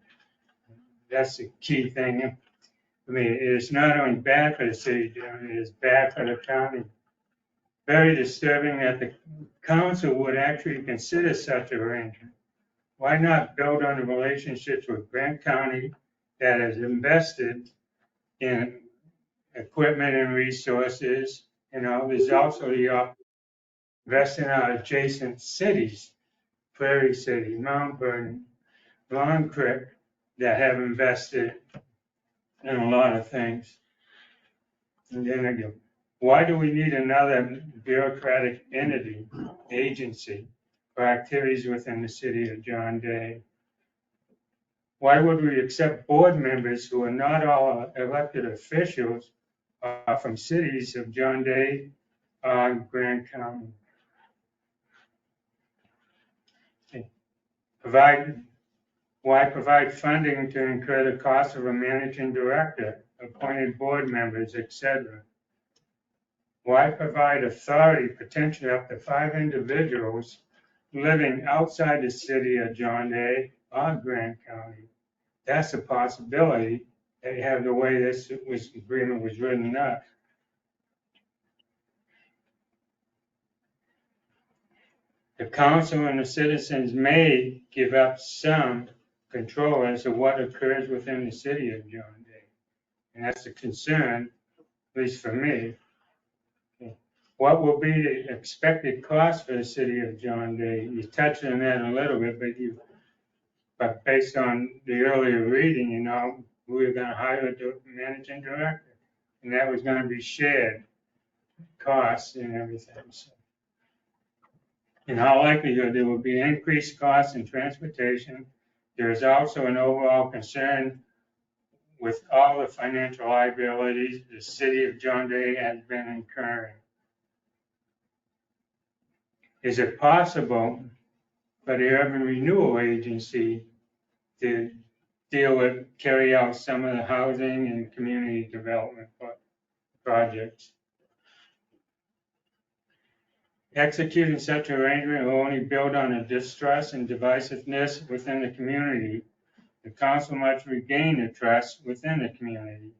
That's the key thing. I mean, it's not only bad for the city, it is bad for the county. Very disturbing that the council would actually consider such arrangement. Why not build on the relationships with Grant County that has invested in equipment and resources? You know, there's also the invest in our adjacent cities, Prairie City, Mount Vernon, Long Creek, that have invested in a lot of things. And then again, why do we need another bureaucratic entity, agency, for activities within the city of John Day? Why would we accept board members who are not all elected officials from cities of John Day or Grant County? Why provide funding to incur the cost of a managing director, appointed board members, etc.? Why provide authority potentially up to 5 individuals living outside the city of John Day or Grant County? That's a possibility. They have the way this agreement was written up. The council and the citizens may give up some control as to what occurs within the city of John Day. And that's a concern, at least for me. Okay. What will be the expected cost for the city of John Day? You touched on that a little bit, but based on the earlier reading, you know, we were going to hire a managing director, and that was going to be shared costs and everything. So, in all likelihood, there will be increased costs in transportation. There is also an overall concern with all the financial liabilities the city of John Day has been incurring. Is it possible for the Urban Renewal Agency to carry out some of the housing and community development projects? Executing such arrangement will only build on the distrust and divisiveness within the community. The council must regain the trust within the community.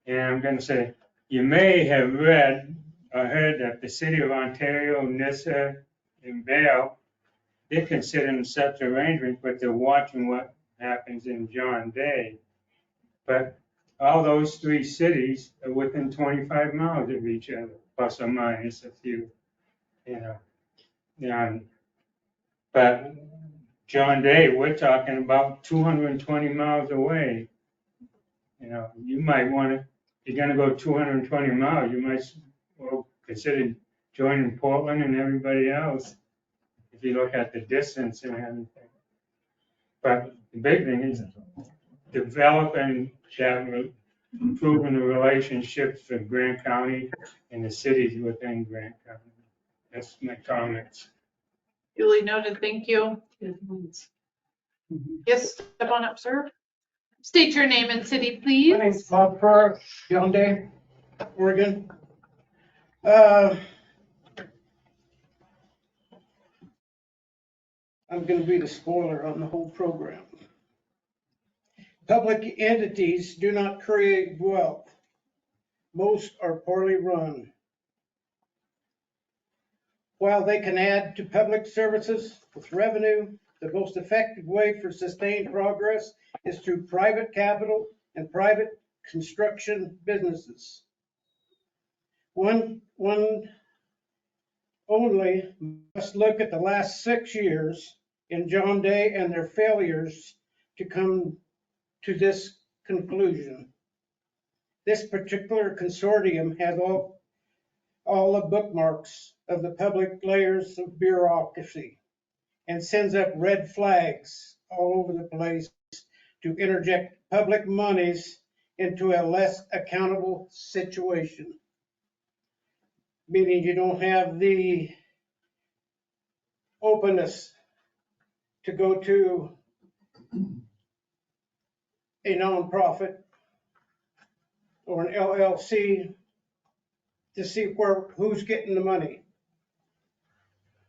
And I'm going to say, you may have read or heard that the city of Ontario, Nissa, and Vail, they're considering such arrangement, but they're watching what happens in John Day. But all those 3 cities are within 25 miles of each other, plus or minus a few, you know. But John Day, we're talking about 220 miles away. You know, you might want to, if you're going to go 220 miles, you might consider joining Portland and everybody else if you look at the distance and everything. But the big thing is developing, improving the relationships with Grant County and the cities within Grant County. That's my comments. Duly noted. Thank you. Yes, step on up, sir. State your name and city, please. My name's Bob Furr, John Day, Oregon. I'm going to be the spoiler on the whole program. Public entities do not create wealth. Most are poorly run. While they can add to public services with revenue, the most effective way for sustained progress is through private capital and private construction businesses. One only must look at the last 6 years in John Day and their failures to come to this conclusion. This particular consortium has all the bookmarks of the public layers of bureaucracy and sends up red flags all over the place to interject public monies into a less accountable situation. Meaning you don't have the openness to go to a nonprofit or an LLC to see who's getting the money.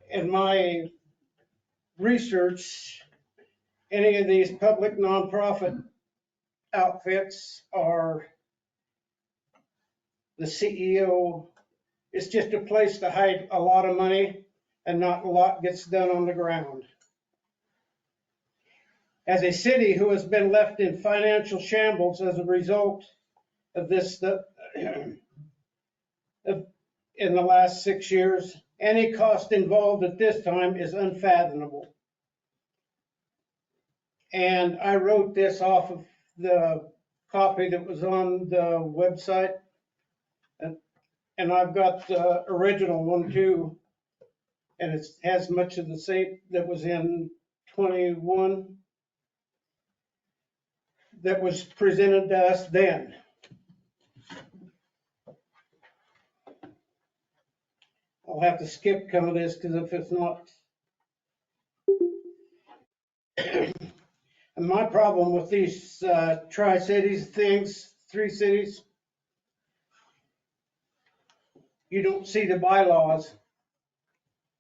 In my research, any of these public nonprofit outfits are the CEO. It's just a place to hide a lot of money and not a lot gets done on the ground. As a city who has been left in financial shambles as a result of this stuff in the last 6 years, any cost involved at this time is unfathomable. And I wrote this off of the copy that was on the website. And I've got the original one too. And it has much of the same that was in 21 that was presented to us then. I'll have to skip some of this because if it's not. And my problem with these Tri-Cities things, 3 cities, you don't see the bylaws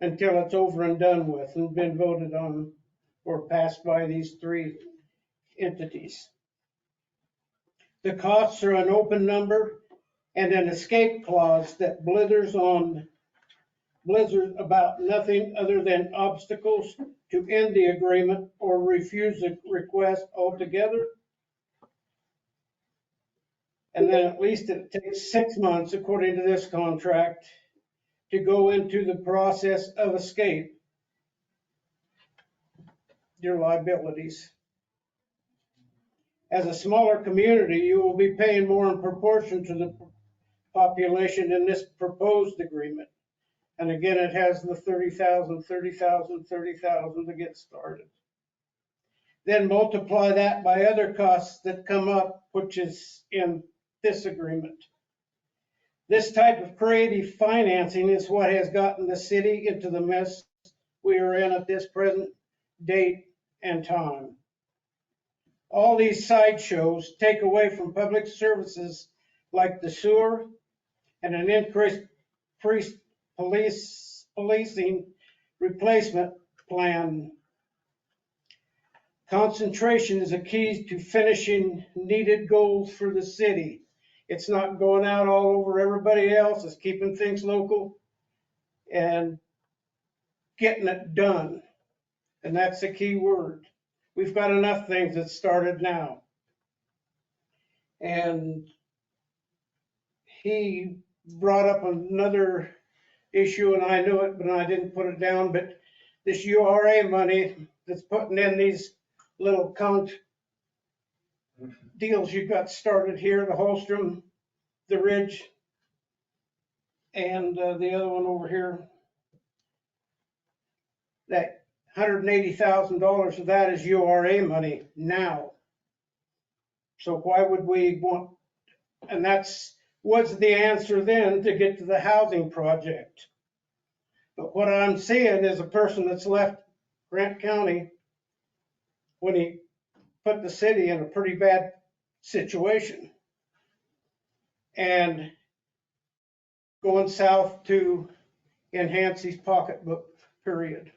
until it's over and done with and been voted on or passed by these 3 entities. The costs are an open number and an escape clause that blithers about nothing other than obstacles to end the agreement or refuse the request altogether. And then at least it takes 6 months, according to this contract, to go into the process of escape your liabilities. As a smaller community, you will be paying more in proportion to the population in this proposed agreement. And again, it has the 30,000, 30,000, 30,000 to get started. Then multiply that by other costs that come up, which is in this agreement. This type of creative financing is what has gotten the city into the mess we are in at this present date and time. All these sideshows take away from public services like the sewer and an increased policing replacement plan. Concentration is a key to finishing needed goals for the city. It's not going out all over everybody else. It's keeping things local and getting it done. And that's the key word. We've got enough things that started now. And he brought up another issue, and I knew it, but I didn't put it down. But this URA money that's putting in these little deals you've got started here, the Holstrom, the Ridge, and the other one over here. That $180,000 of that is URA money now. So why would we want, and that's what's the answer then to get to the housing project. But what I'm seeing is a person that's left Grant County when he put the city in a pretty bad situation and going south to enhance his pocketbook, period.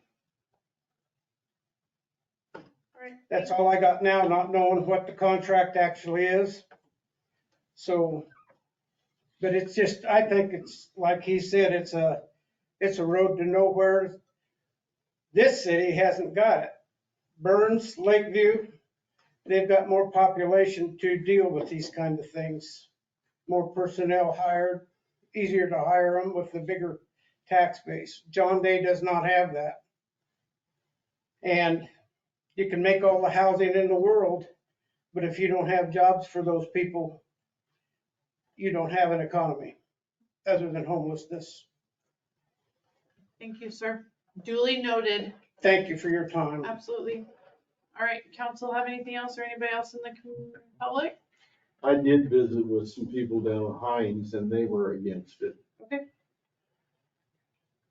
That's all I got now, not knowing what the contract actually is. So, but it's just, I think it's like he said, it's a road to nowhere. This city hasn't got it. Burns, Lakeview, they've got more population to deal with these kind of things. More personnel hired, easier to hire them with the bigger tax base. John Day does not have that. And you can make all the housing in the world, but if you don't have jobs for those people, you don't have an economy other than homelessness. Thank you, sir. Duly noted. Thank you for your time. Absolutely. All right, council have anything else or anybody else in the public? I did visit with some people down at Heinz and they were against it. Okay.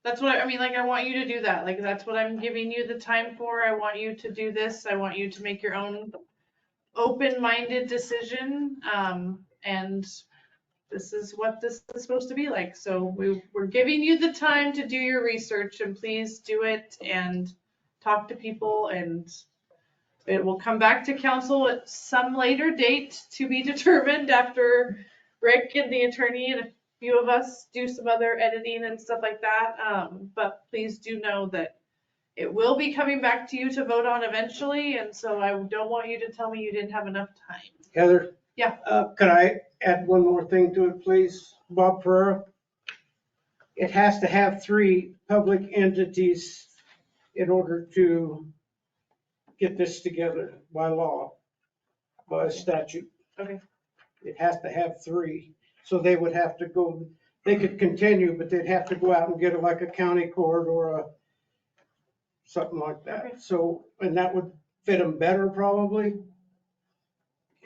That's what I mean, like, I want you to do that. Like, that's what I'm giving you the time for. I want you to do this. I want you to make your own open-minded decision. And this is what this is supposed to be like. So we're giving you the time to do your research, and please do it and talk to people, and it will come back to council at some later date to be determined after Rick and the attorney and a few of us do some other editing and stuff like that. But please do know that it will be coming back to you to vote on eventually. And so I don't want you to tell me you didn't have enough time. Heather? Yeah. Could I add one more thing to it, please? Bob Ferrera? It has to have 3 public entities in order to get this together by law, by statute. Okay. It has to have 3. So they would have to go, they could continue, but they'd have to go out and get like a county court or a something like that. Okay. So, and that would fit them better probably,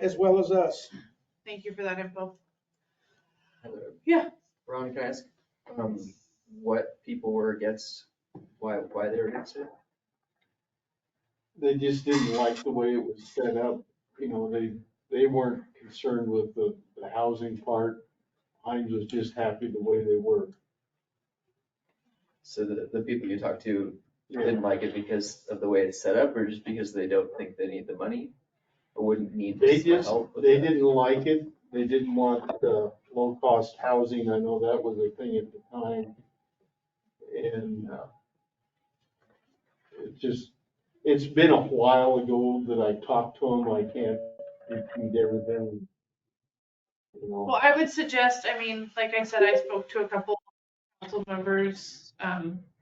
as well as us. Thank you for that info. Heather, Yeah. Ron, can I ask, what people were against, why they were against it? They just didn't like the way it was set up. You know, they weren't concerned with the housing part. Heinz was just happy the way they were. So the people you talked to didn't like it because of the way it's set up, or just because they don't think they need the money? Or wouldn't need They the just, help? with they that? didn't like it. They didn't want low-cost housing. I know that was a thing at the time. And it's been a while ago that I talked to them. I can't repeat everything. You know. Well, I would suggest, I mean, like I said, I spoke to a couple council members.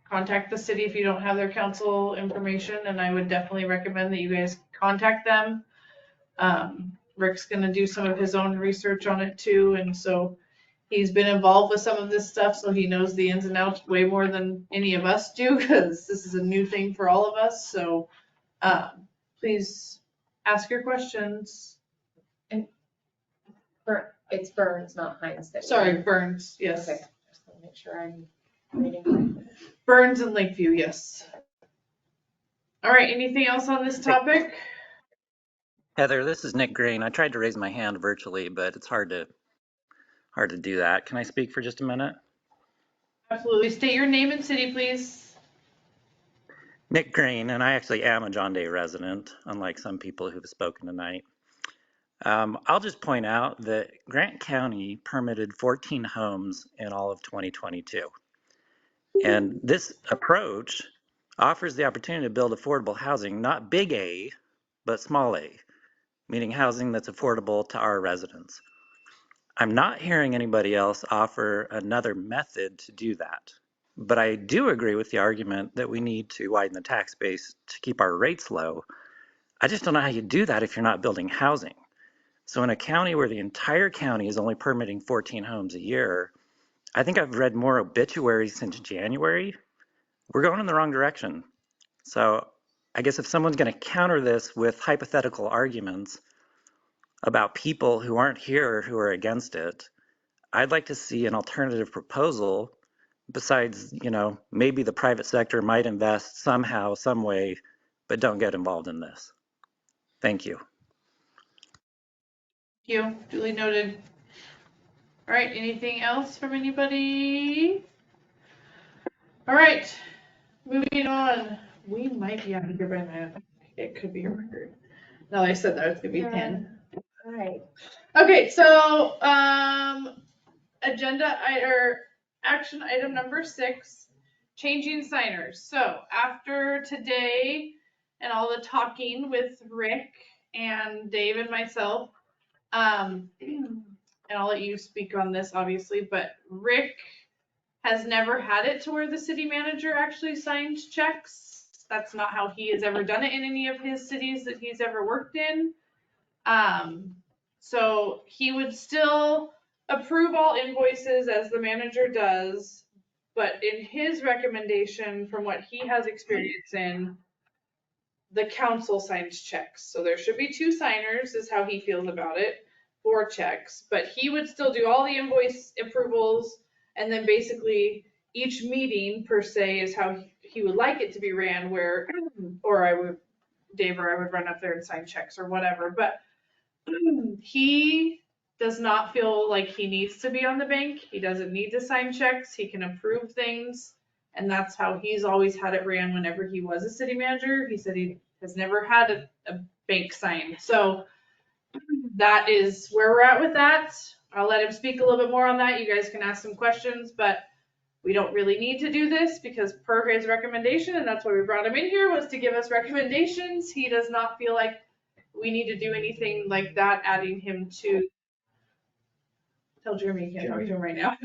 Contact the city if you don't have their council information, and I would definitely recommend that you guys contact them. Rick's gonna do some of his own research on it too, and so he's been involved with some of this stuff, so he knows the ins and outs way more than any of us do, because this is a new thing for all of us. So please ask your questions. It's Burns, not Heinz. Sorry, Burns, yes. Okay, just want to make sure I'm reading. Burns and Lakeview, yes. All right, anything else on this topic? Heather, this is Nick Green. I tried to raise my hand virtually, but it's hard to do that. Can I speak for just a minute? Absolutely. State your name and city, please. Nick Green, and I actually am a John Day resident, unlike some people who've spoken tonight. I'll just point out that Grant County permitted 14 homes in all of 2022. And this approach offers the opportunity to build affordable housing, not big A, but small a, meaning housing that's affordable to our residents. I'm not hearing anybody else offer another method to do that. But I do agree with the argument that we need to widen the tax base to keep our rates low. I just don't know how you do that if you're not building housing. So in a county where the entire county is only permitting 14 homes a year, I think I've read more obituaries since January. We're going in the wrong direction. So I guess if someone's going to counter this with hypothetical arguments about people who aren't here who are against it, I'd like to see an alternative proposal besides, maybe the private sector might invest somehow, some way, but don't get involved in this. Thank you. Thank you. Duly noted. All right, anything else from anybody? All right, moving on. We might be out of here by now. It could be a record. No, I said that was gonna be 10. All right. Okay, so action item number 6, changing signers. So after today and all the talking with Rick and Dave and myself, and I'll let you speak on this obviously, but Rick has never had it to where the city manager actually signs checks. That's not how he has ever done it in any of his cities that he's ever worked in. So he would still approve all invoices as the manager does, but in his recommendation, from what he has experience in, the council signs checks. So there should be 2 signers, is how he feels about it, for checks. But he would still do all the invoice approvals, and then basically each meeting per se is how he would like it to be ran, where, or Dave or I would run up there and sign checks or whatever. But he does not feel like he needs to be on the bank. He doesn't need to sign checks. He can approve things. And that's how he's always had it ran whenever he was a city manager. He said he has never had a bank sign. So that is where we're at with that. I'll let him speak a little bit more on that. You guys can ask some questions, but we don't really need to do this because per his recommendation, and that's why we brought him in here, was to give us recommendations. He does not feel like we need to do anything like that, adding him to, tell Jeremy you can't talk to him right now,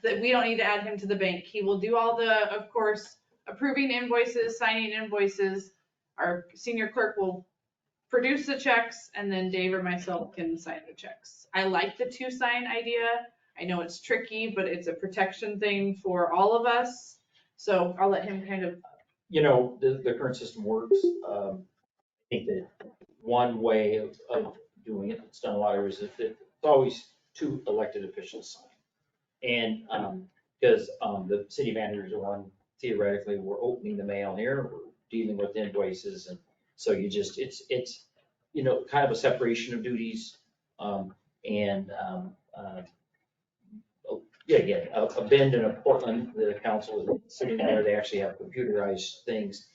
that we don't need to add him to the bank. He will do all the, of course, approving invoices, signing invoices. Our senior clerk will produce the checks, and then Dave or myself can sign the checks. I like the 2 sign idea. I know it's tricky, but it's a protection thing for all of us. So I'll let him kind of. You know, the current system works. I think that one way of doing it, it's done a lot of, is that it's always 2 elected officials sign. And because the city managers are one, theoretically, we're opening the mail here, we're dealing with invoices. And so you just, it's, you know, kind of a separation of duties. Again, a Bend and a Portland, the council is sitting there, they actually have computerized things.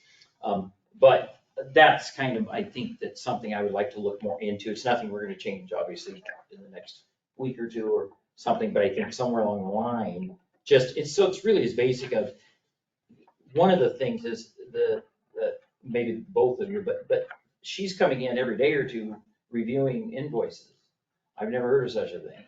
But that's kind of, I think that's something I would like to look more into. It's nothing we're gonna change, obviously, in the next week or 2 or something, but I think somewhere along the line, it's really as basic of, one of the things is maybe both of you, but she's coming in every day or 2 reviewing invoices. I've never heard of such a thing.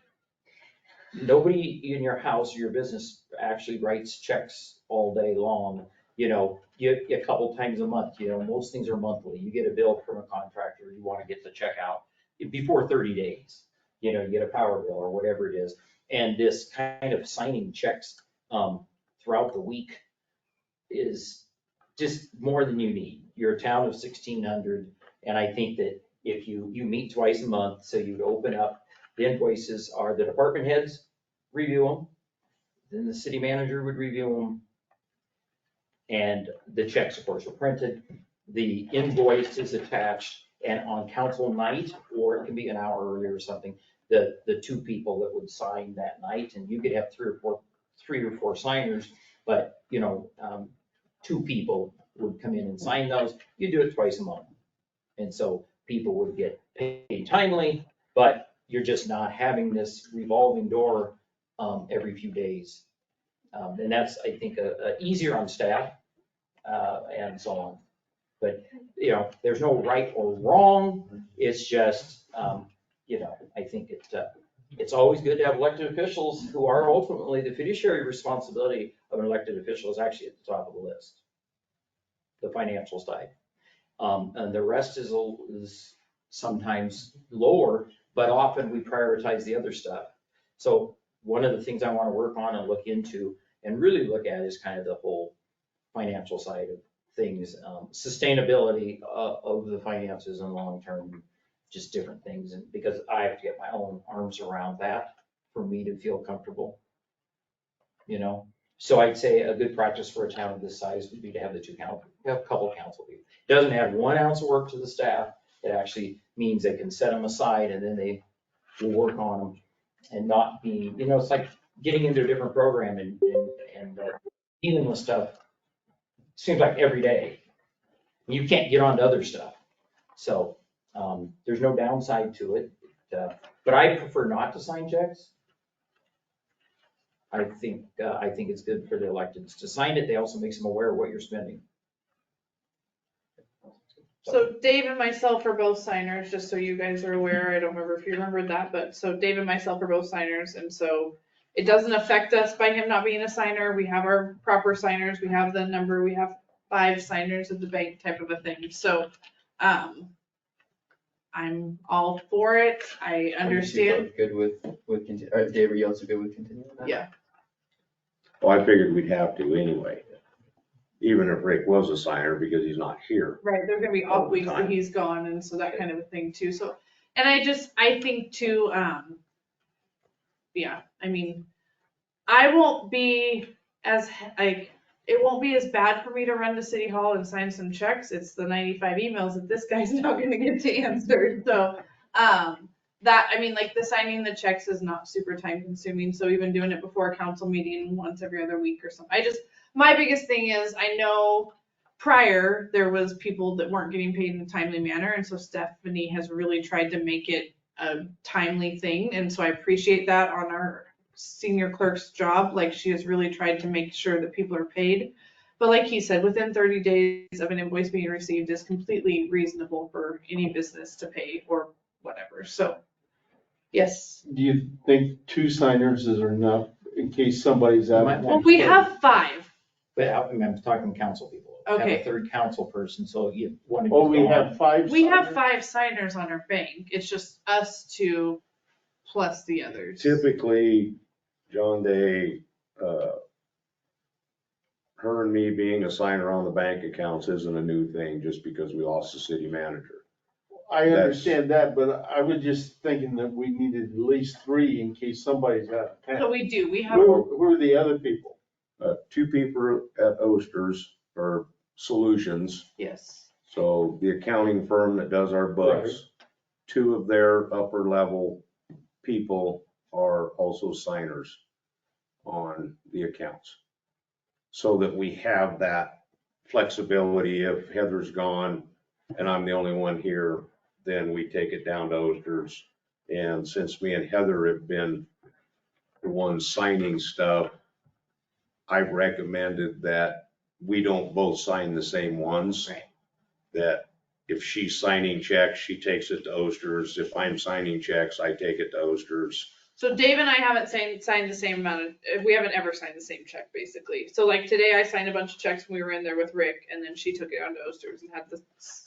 Nobody in your house or your business actually writes checks all day long. You know, a couple times a month, you know, most things are monthly. You get a bill from a contractor, you want to get the check out before 30 days. You know, you get a power bill or whatever it is. And this kind of signing checks throughout the week is just more than you need. You're a town of 1,600, and I think that if you meet twice a month, so you'd open up, the invoices are the department heads review them, then the city manager would review them, and the checks, of course, are printed. The invoice is attached, and on council night, or it can be an hour earlier or something, the 2 people that would sign that night, and you could have 3 or 4 signers, but, you know, 2 people would come in and sign those. You do it twice a month. And so people would get paid timely, but you're just not having this revolving door every few days. And that's, I think, easier on staff and so on. But, you know, there's no right or wrong. It's just, you know, I think it's always good to have elected officials who are ultimately, the fiduciary responsibility of an elected official is actually at the top of the list, the financial side. And the rest is sometimes lower, but often we prioritize the other stuff. So one of the things I want to work on and look into and really look at is kind of the whole financial side of things, sustainability of the finances in the long term, just different things. And because I have to get my own arms around that for me to feel comfortable, you know? So I'd say a good practice for a town of this size would be to have have a couple of council people. It doesn't add 1 ounce of work to the staff. It actually means they can set them aside and then they will work on them and not be, you know, it's like getting into a different program and dealing with stuff. Seems like every day. You can't get on to other stuff. So there's no downside to it. But I prefer not to sign checks. I think it's good for the electeds to sign it. They also makes them aware of what you're spending. So Dave and myself are both signers, just so you guys are aware. I don't remember if you remembered that, but so Dave and myself are both signers, and so it doesn't affect us by him not being a signer. We have our proper signers. We have the number. We have 5 signers of the bank type of a thing. So I'm all for it. I understand. Good with continue, Dave, are you also good with continuing that? Yeah. Well, I figured we'd have to anyway, even if Rick was a signer because he's not here. Right, there's gonna be all off the weeks that time. he's gone, and so that kind of a thing too, so, and I think too, yeah, I mean, I won't be as, like, it won't be as bad for me to run to City Hall and sign some checks, it's the 95 emails that this guy's not gonna get to answer, so, that, I mean, like, the signing the checks is not super time consuming, so even doing it before a council meeting once every other week or something, my biggest thing is, I know prior, there was people that weren't getting paid in a timely manner, and so Stephanie has really tried to make it a timely thing, and so I appreciate that on our senior clerk's job, like, she has really tried to make sure that people are paid. But like he said, within 30 days of an invoice being received is completely reasonable for any business to pay or whatever, so, yes. Do you think 2 signers is enough in case somebody's out? Well, we have 5. But I'm talking council people. Have Okay. a third council person, so you want to. Oh, we have 5. We have 5 signers on our bank, it's just us 2 plus the others. Typically, John Day, her and me being a signer on the bank accounts isn't a new thing just because we lost the city manager. I understand that, but I was just thinking that we needed at least 3 in case somebody's out of town. So we do, we have. Who are the other people? 2 people at Oster's or Solutions. Yes. So the accounting firm that does our books, 2 of their upper level people are also signers on the accounts. So that we have that flexibility. If Heather's gone and I'm the only one here, then we take it down to Oster's. And since me and Heather have been the ones signing stuff, I've recommended that we don't both sign the same ones. Right. That if she's signing checks, she takes it to Oster's. If I'm signing checks, I take it to Oster's. So Dave and I haven't signed the same amount of, we haven't ever signed the same check, basically. So like today I signed a bunch of checks when we were in there with Rick, and then she took it on to Oster's and had this.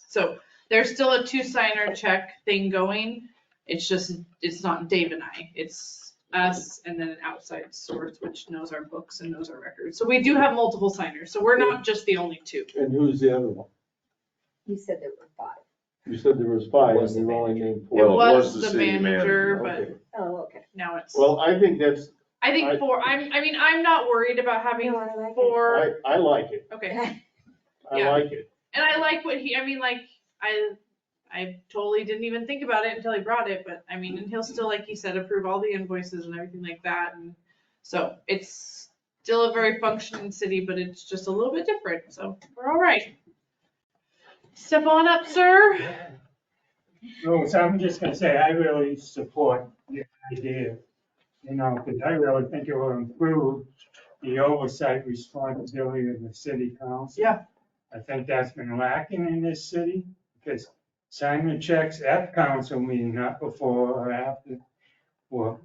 So there's still a 2-signer check thing going. It's just, it's not Dave and I, it's us and then an outside source, which knows our books and knows our records. So we do have multiple signers, so we're not just the only 2. And who's the other one? You said there were 5. You said there was 5, Was and the you only named It 4. was the city manager, Okay. but Oh, okay. now it's. Well, I think that's, I think 4, I mean, I'm not worried about having No, I like it. 4. I like it. Okay. I Yeah. like it. And I like what he, I mean, like, I totally didn't even think about it until he brought it, but I mean, and he'll still, like he said, approve all the invoices and everything like that, and so it's still a very functioning city, but it's just a little bit different, so we're all right. Step on up, sir. So I'm just gonna say, I really support the idea, because I really think it will improve the oversight responsibility of the city council. Yeah. I think that's been lacking in this city, because signing the checks at council meeting, not before or after, will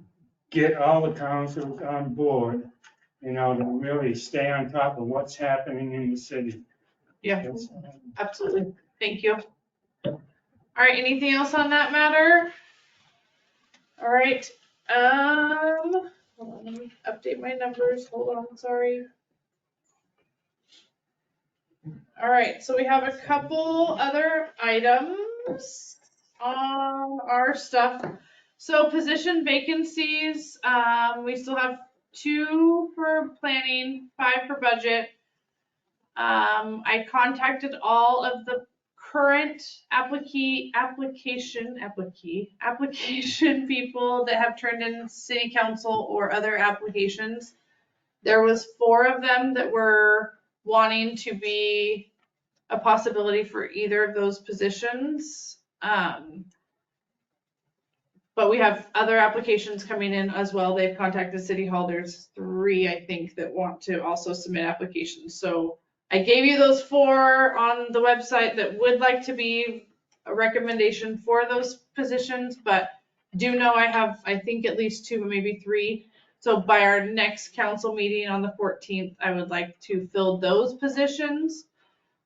get all the councils on board, to really stay on top of what's happening in the city. Yeah, absolutely. Thank you. All right, anything else on that matter? All right, hold on, let me update my numbers. Hold on, sorry. All right, so we have a couple other items on our stuff. So position vacancies, we still have 2 for planning, 5 for budget. I contacted all of the current application people that have turned in city council or other applications. There was 4 of them that were wanting to be a possibility for either of those positions. But we have other applications coming in as well. They've contacted City Hall. There's 3, I think, that want to also submit applications. So I gave you those 4 on the website that would like to be a recommendation for those positions, but do know I have, I think, at least 2, maybe 3. So by our next council meeting on the 14th, I would like to fill those positions.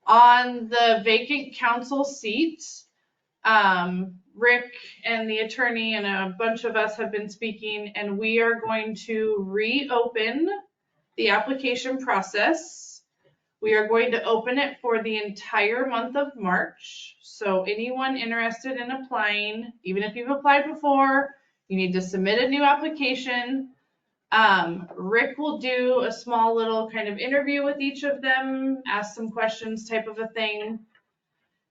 On the vacant council seats, Rick and the attorney and a bunch of us have been speaking, and we are going to reopen the application process. We are going to open it for the entire month of March. So anyone interested in applying, even if you've applied before, you need to submit a new application. Rick will do a small little kind of interview with each of them, ask some questions type of a thing.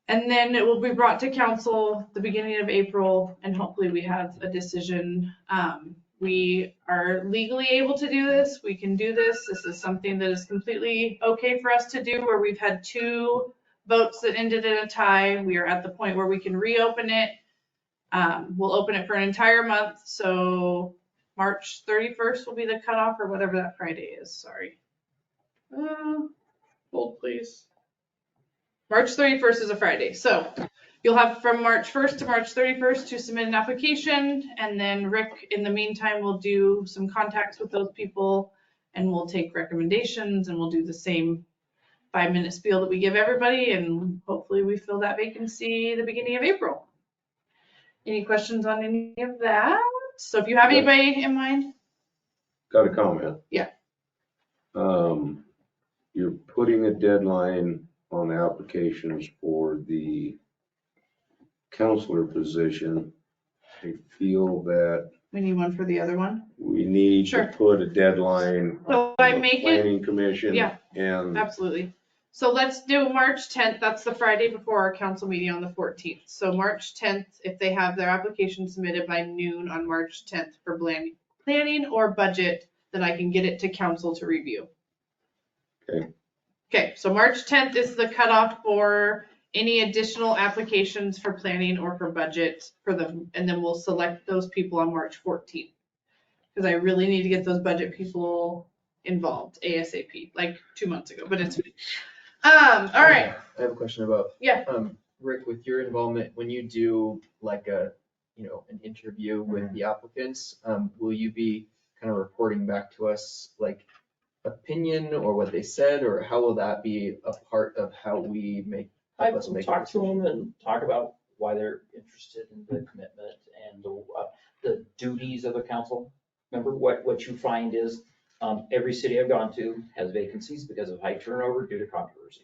And then it will be brought to council the beginning of April, and hopefully we have a decision. We are legally able to do this. We can do this. This is something that is completely okay for us to do, where we've had 2 votes that ended in a tie. We are at the point where we can reopen it. We'll open it for an entire month. So March 31st will be the cutoff, or whatever that Friday is. Sorry. Hold please. March 31st is a Friday. So you'll have from March 1st to March 31st to submit an application. And then Rick, in the meantime, will do some contacts with those people, and we'll take recommendations, and we'll do the same 5-minute spiel that we give everybody. And hopefully we fill that vacancy the beginning of April. Any questions on any of that? So if you have anybody in mind. Got a comment. Yeah. You're putting a deadline on applications for the counselor position. I feel that We need one for the other one. we need Sure. to put a deadline So on I the make it, planning commission. Yeah. And absolutely. So let's do March 10th. That's the Friday before our council meeting on the 14th. So March 10th, if they have their application submitted by noon on March 10th for planning or budget, then I can get it to council to review. Okay. Okay, so March 10th is the cutoff for any additional applications for planning or for budget for them, and then we'll select those people on March 14th. Because I really need to get those budget people involved ASAP, like 2 months ago, but it's all right. I have a question about, Yeah. Rick, with your involvement, when you do like an interview with the applicants, will you be kind of reporting back to us like opinion or what they said, or how will that be a part of how we make? I talk to them and talk about why they're interested in the commitment and the duties of the council. Remember, what you find is every city I've gone to has vacancies because of high turnover due to controversy.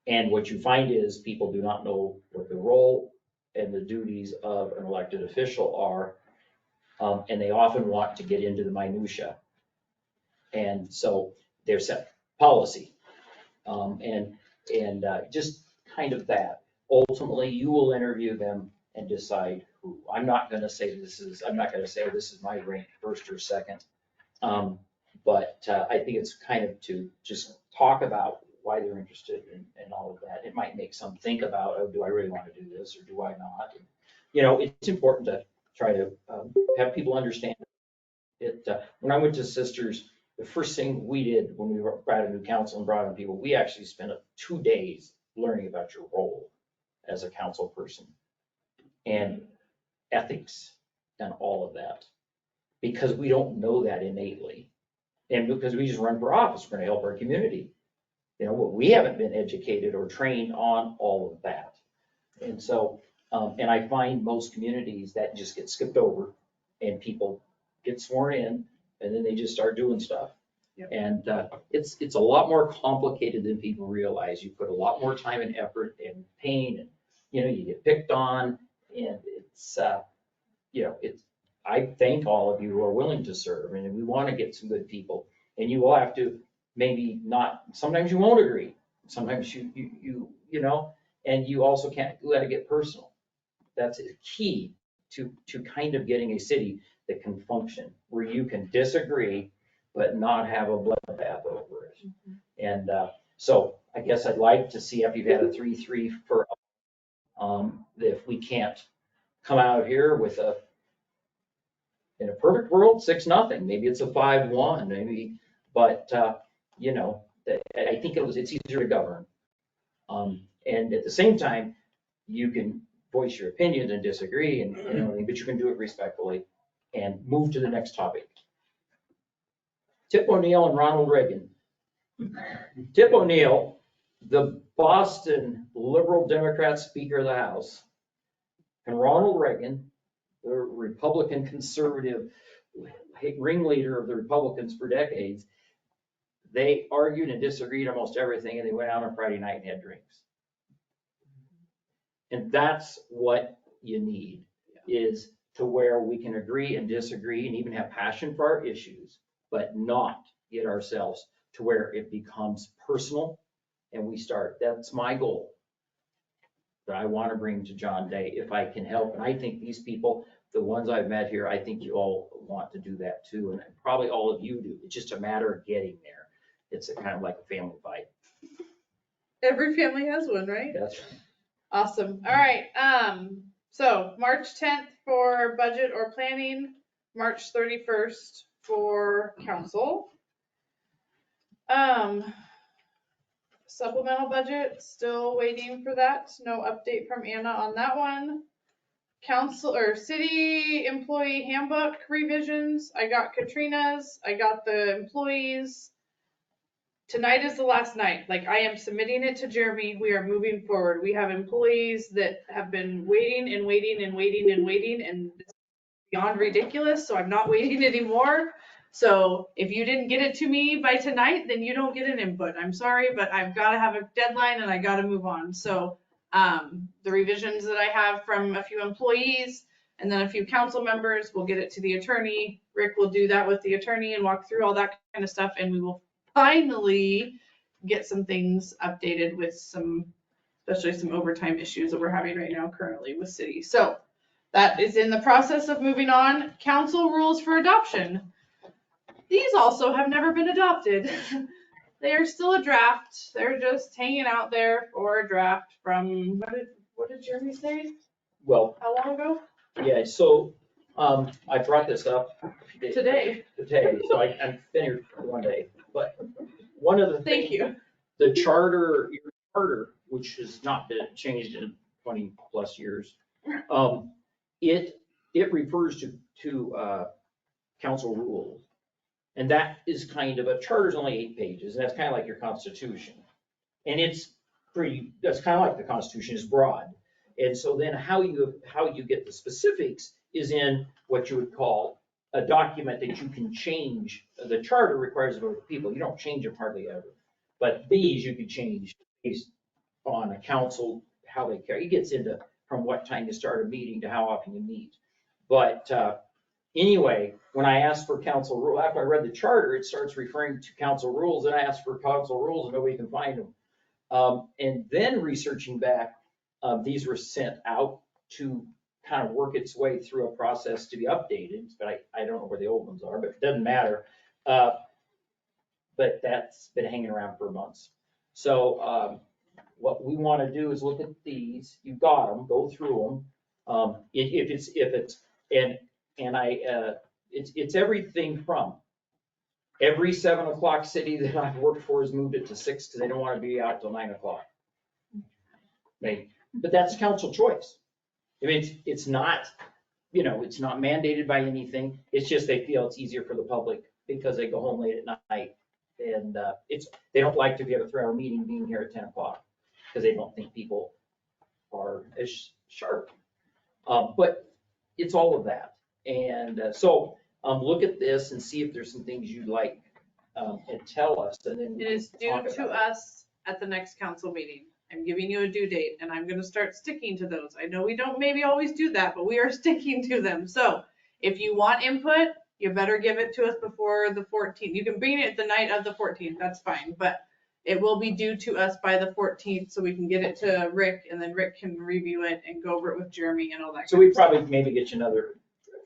And what you find is people do not know what the role and the duties of an elected official are, and they often want to get into the minutia. And so they're set policy, and just kind of that. Ultimately, you will interview them and decide who. I'm not going to say this is my rank first or second, but I think it's kind of to just talk about why they're interested in all of that. It might make some think about, oh, do I really want to do this or do I not? And, it's important to try to have people understand it. When I went to Sisters, the first thing we did when we brought a new council and brought in people, we actually spent 2 days learning about your role as a council person and ethics and all of that, because we don't know that innately. And because we just run for office, we're going to help our community. We haven't been educated or trained on all of that. And so, and I find most communities that just get skipped over and people get sworn in and then they just start doing stuff. Yep. And it's a lot more complicated than people realize. You put a lot more time and effort and pain, and you get picked on, and it's I thank all of you who are willing to serve, and we want to get some good people. And you will have to maybe not. Sometimes you won't agree. Sometimes you and you also can't let it get personal. That's a key to kind of getting a city that can function, where you can disagree but not have a bloodbath over it. Mm-hmm. And so I guess I'd like to see if you've had a 3-3 for if we can't come out here with in a perfect world 6-0, maybe it's a 5-1, maybe, but I think it's easier to govern. And at the same time, you can voice your opinions and disagree, and but you can do it respectfully and move to the next topic. Tip O'Neill and Ronald Reagan. Tip O'Neill, the Boston Liberal Democrat Speaker of the House, And Ronald Reagan, the Republican conservative ringleader of the Republicans for decades, they argued and disagreed almost everything, and they went out on Friday night and had drinks. And that's what you need, is to where we can agree and disagree and even have passion for our issues, but not get ourselves to where it becomes personal and we start. That's my goal that I want to bring to John Day if I can help. And I think these people, the ones I've met here, I think you all want to do that too. And probably all of you do. It's just a matter of getting there. It's a kind of like a family fight. Every family has one, right? That's right. Awesome. All right. So March 10th for budget or planning, March 31st for council. Supplemental budget, still waiting for that. No update from Anna on that one. Council or city employee handbook revisions. I got Katrina's, I got the employees. Tonight is the last night. Like, I am submitting it to Jeremy. We are moving forward. We have employees that have been waiting and waiting and waiting and waiting, and it's beyond ridiculous. So I'm not waiting anymore. So if you didn't get it to me by tonight, then you don't get an input. I'm sorry, but I've got to have a deadline and I got to move on. So the revisions that I have from a few employees and then a few council members, we'll get it to the attorney. Rick will do that with the attorney and walk through all that kind of stuff, and we will finally get some things updated with some, especially some overtime issues that we're having right now currently with city. So that is in the process of moving on. Council rules for adoption. These also have never been adopted. They are still a draft. They're just hanging out there for a draft from, what did Jeremy say? Well, How long ago? yeah, so I brought this up Today. So I'm been here for one day, but one of the Thank things, you. the charter, your charter, which has not been changed in 20 plus years, it refers to council rules. And that is kind of, a charter's only 8 pages, and that's kind of like your constitution. And it's pretty, that's kind of like the Constitution is broad. And so then how you get the specifics is in what you would call a document that you can change. The charter requires a vote of people. You don't change them hardly ever. But these you could change based on a council, how they carry. It gets into from what time you start a meeting to how often you meet. But anyway, when I asked for council rule, after I read the charter, it starts referring to council rules, and I asked for council rules and nobody can find them. And then researching back, these were sent out to kind of work its way through a process to be updated, but I don't know where the old ones are, but it doesn't matter. But that's been hanging around for months. So what we want to do is look at these. You've got them, go through them. It's everything from every 7 o'clock city that I've worked for has moved it to 6 because they don't want to be out till 9 o'clock. But that's council choice. I mean, it's not, it's not mandated by anything. It's just they feel it's easier for the public because they go home late at night. And they don't like to be at a 3-hour meeting being here at 10 o'clock because they don't think people are as sharp. But it's all of that. And so look at this and see if there's some things you'd like and tell us. And then It is due to us at the next council meeting. I'm giving you a due date and I'm gonna start sticking to those. I know we don't maybe always do that, but we are sticking to them. So if you want input, you better give it to us before the 14th. You can bring it the night of the 14th, that's fine, but it will be due to us by the 14th so we can get it to Rick and then Rick can review it and go over it with Jeremy and all that. So we probably maybe get you another,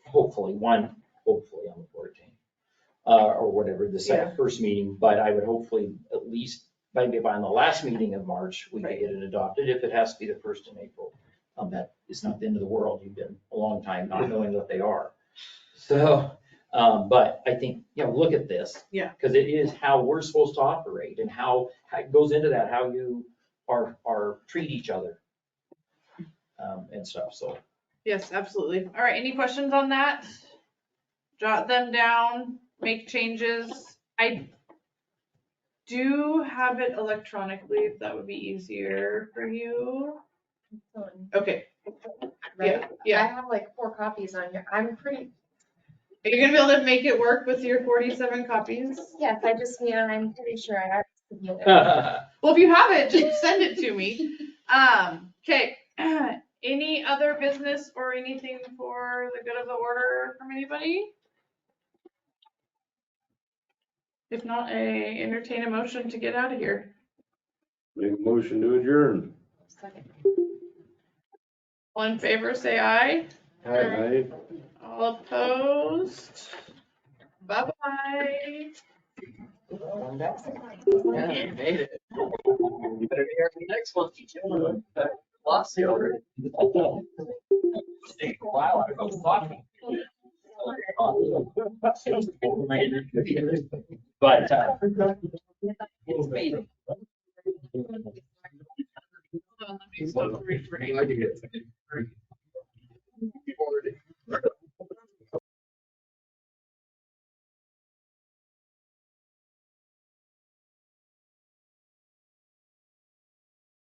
hopefully on the 14th or whatever, the first meeting, but I would hopefully at least maybe by the last meeting of March, we could get it adopted if it has to be the first in April. That is not the end of the world. You've been a long time not knowing what they are. So, but I think, look at this. Yeah. Because it is how we're supposed to operate and how it goes into that, how you are treat each other and stuff. So. Yes, absolutely. All right, any questions on that? Jot them down, make changes. I do have it electronically if that would be easier for you. Okay. right? Yeah. I have like 4 copies on here. I'm pretty, Are you gonna be able to make it work with your 47 copies? yes, I'm pretty sure I already submitted. Well, if you have it, just send it to me. Okay. Any other business or anything for the good of the order from anybody? If not, I entertain a motion to get out of here. Make a motion to adjourn. Second. All in favor, say aye. Aye. All opposed? Bye-bye. Yeah, you made it. You better be here for the next one. Lost you already. Take a while, I was talking. But, it's me. Hold on, let me stop reframe.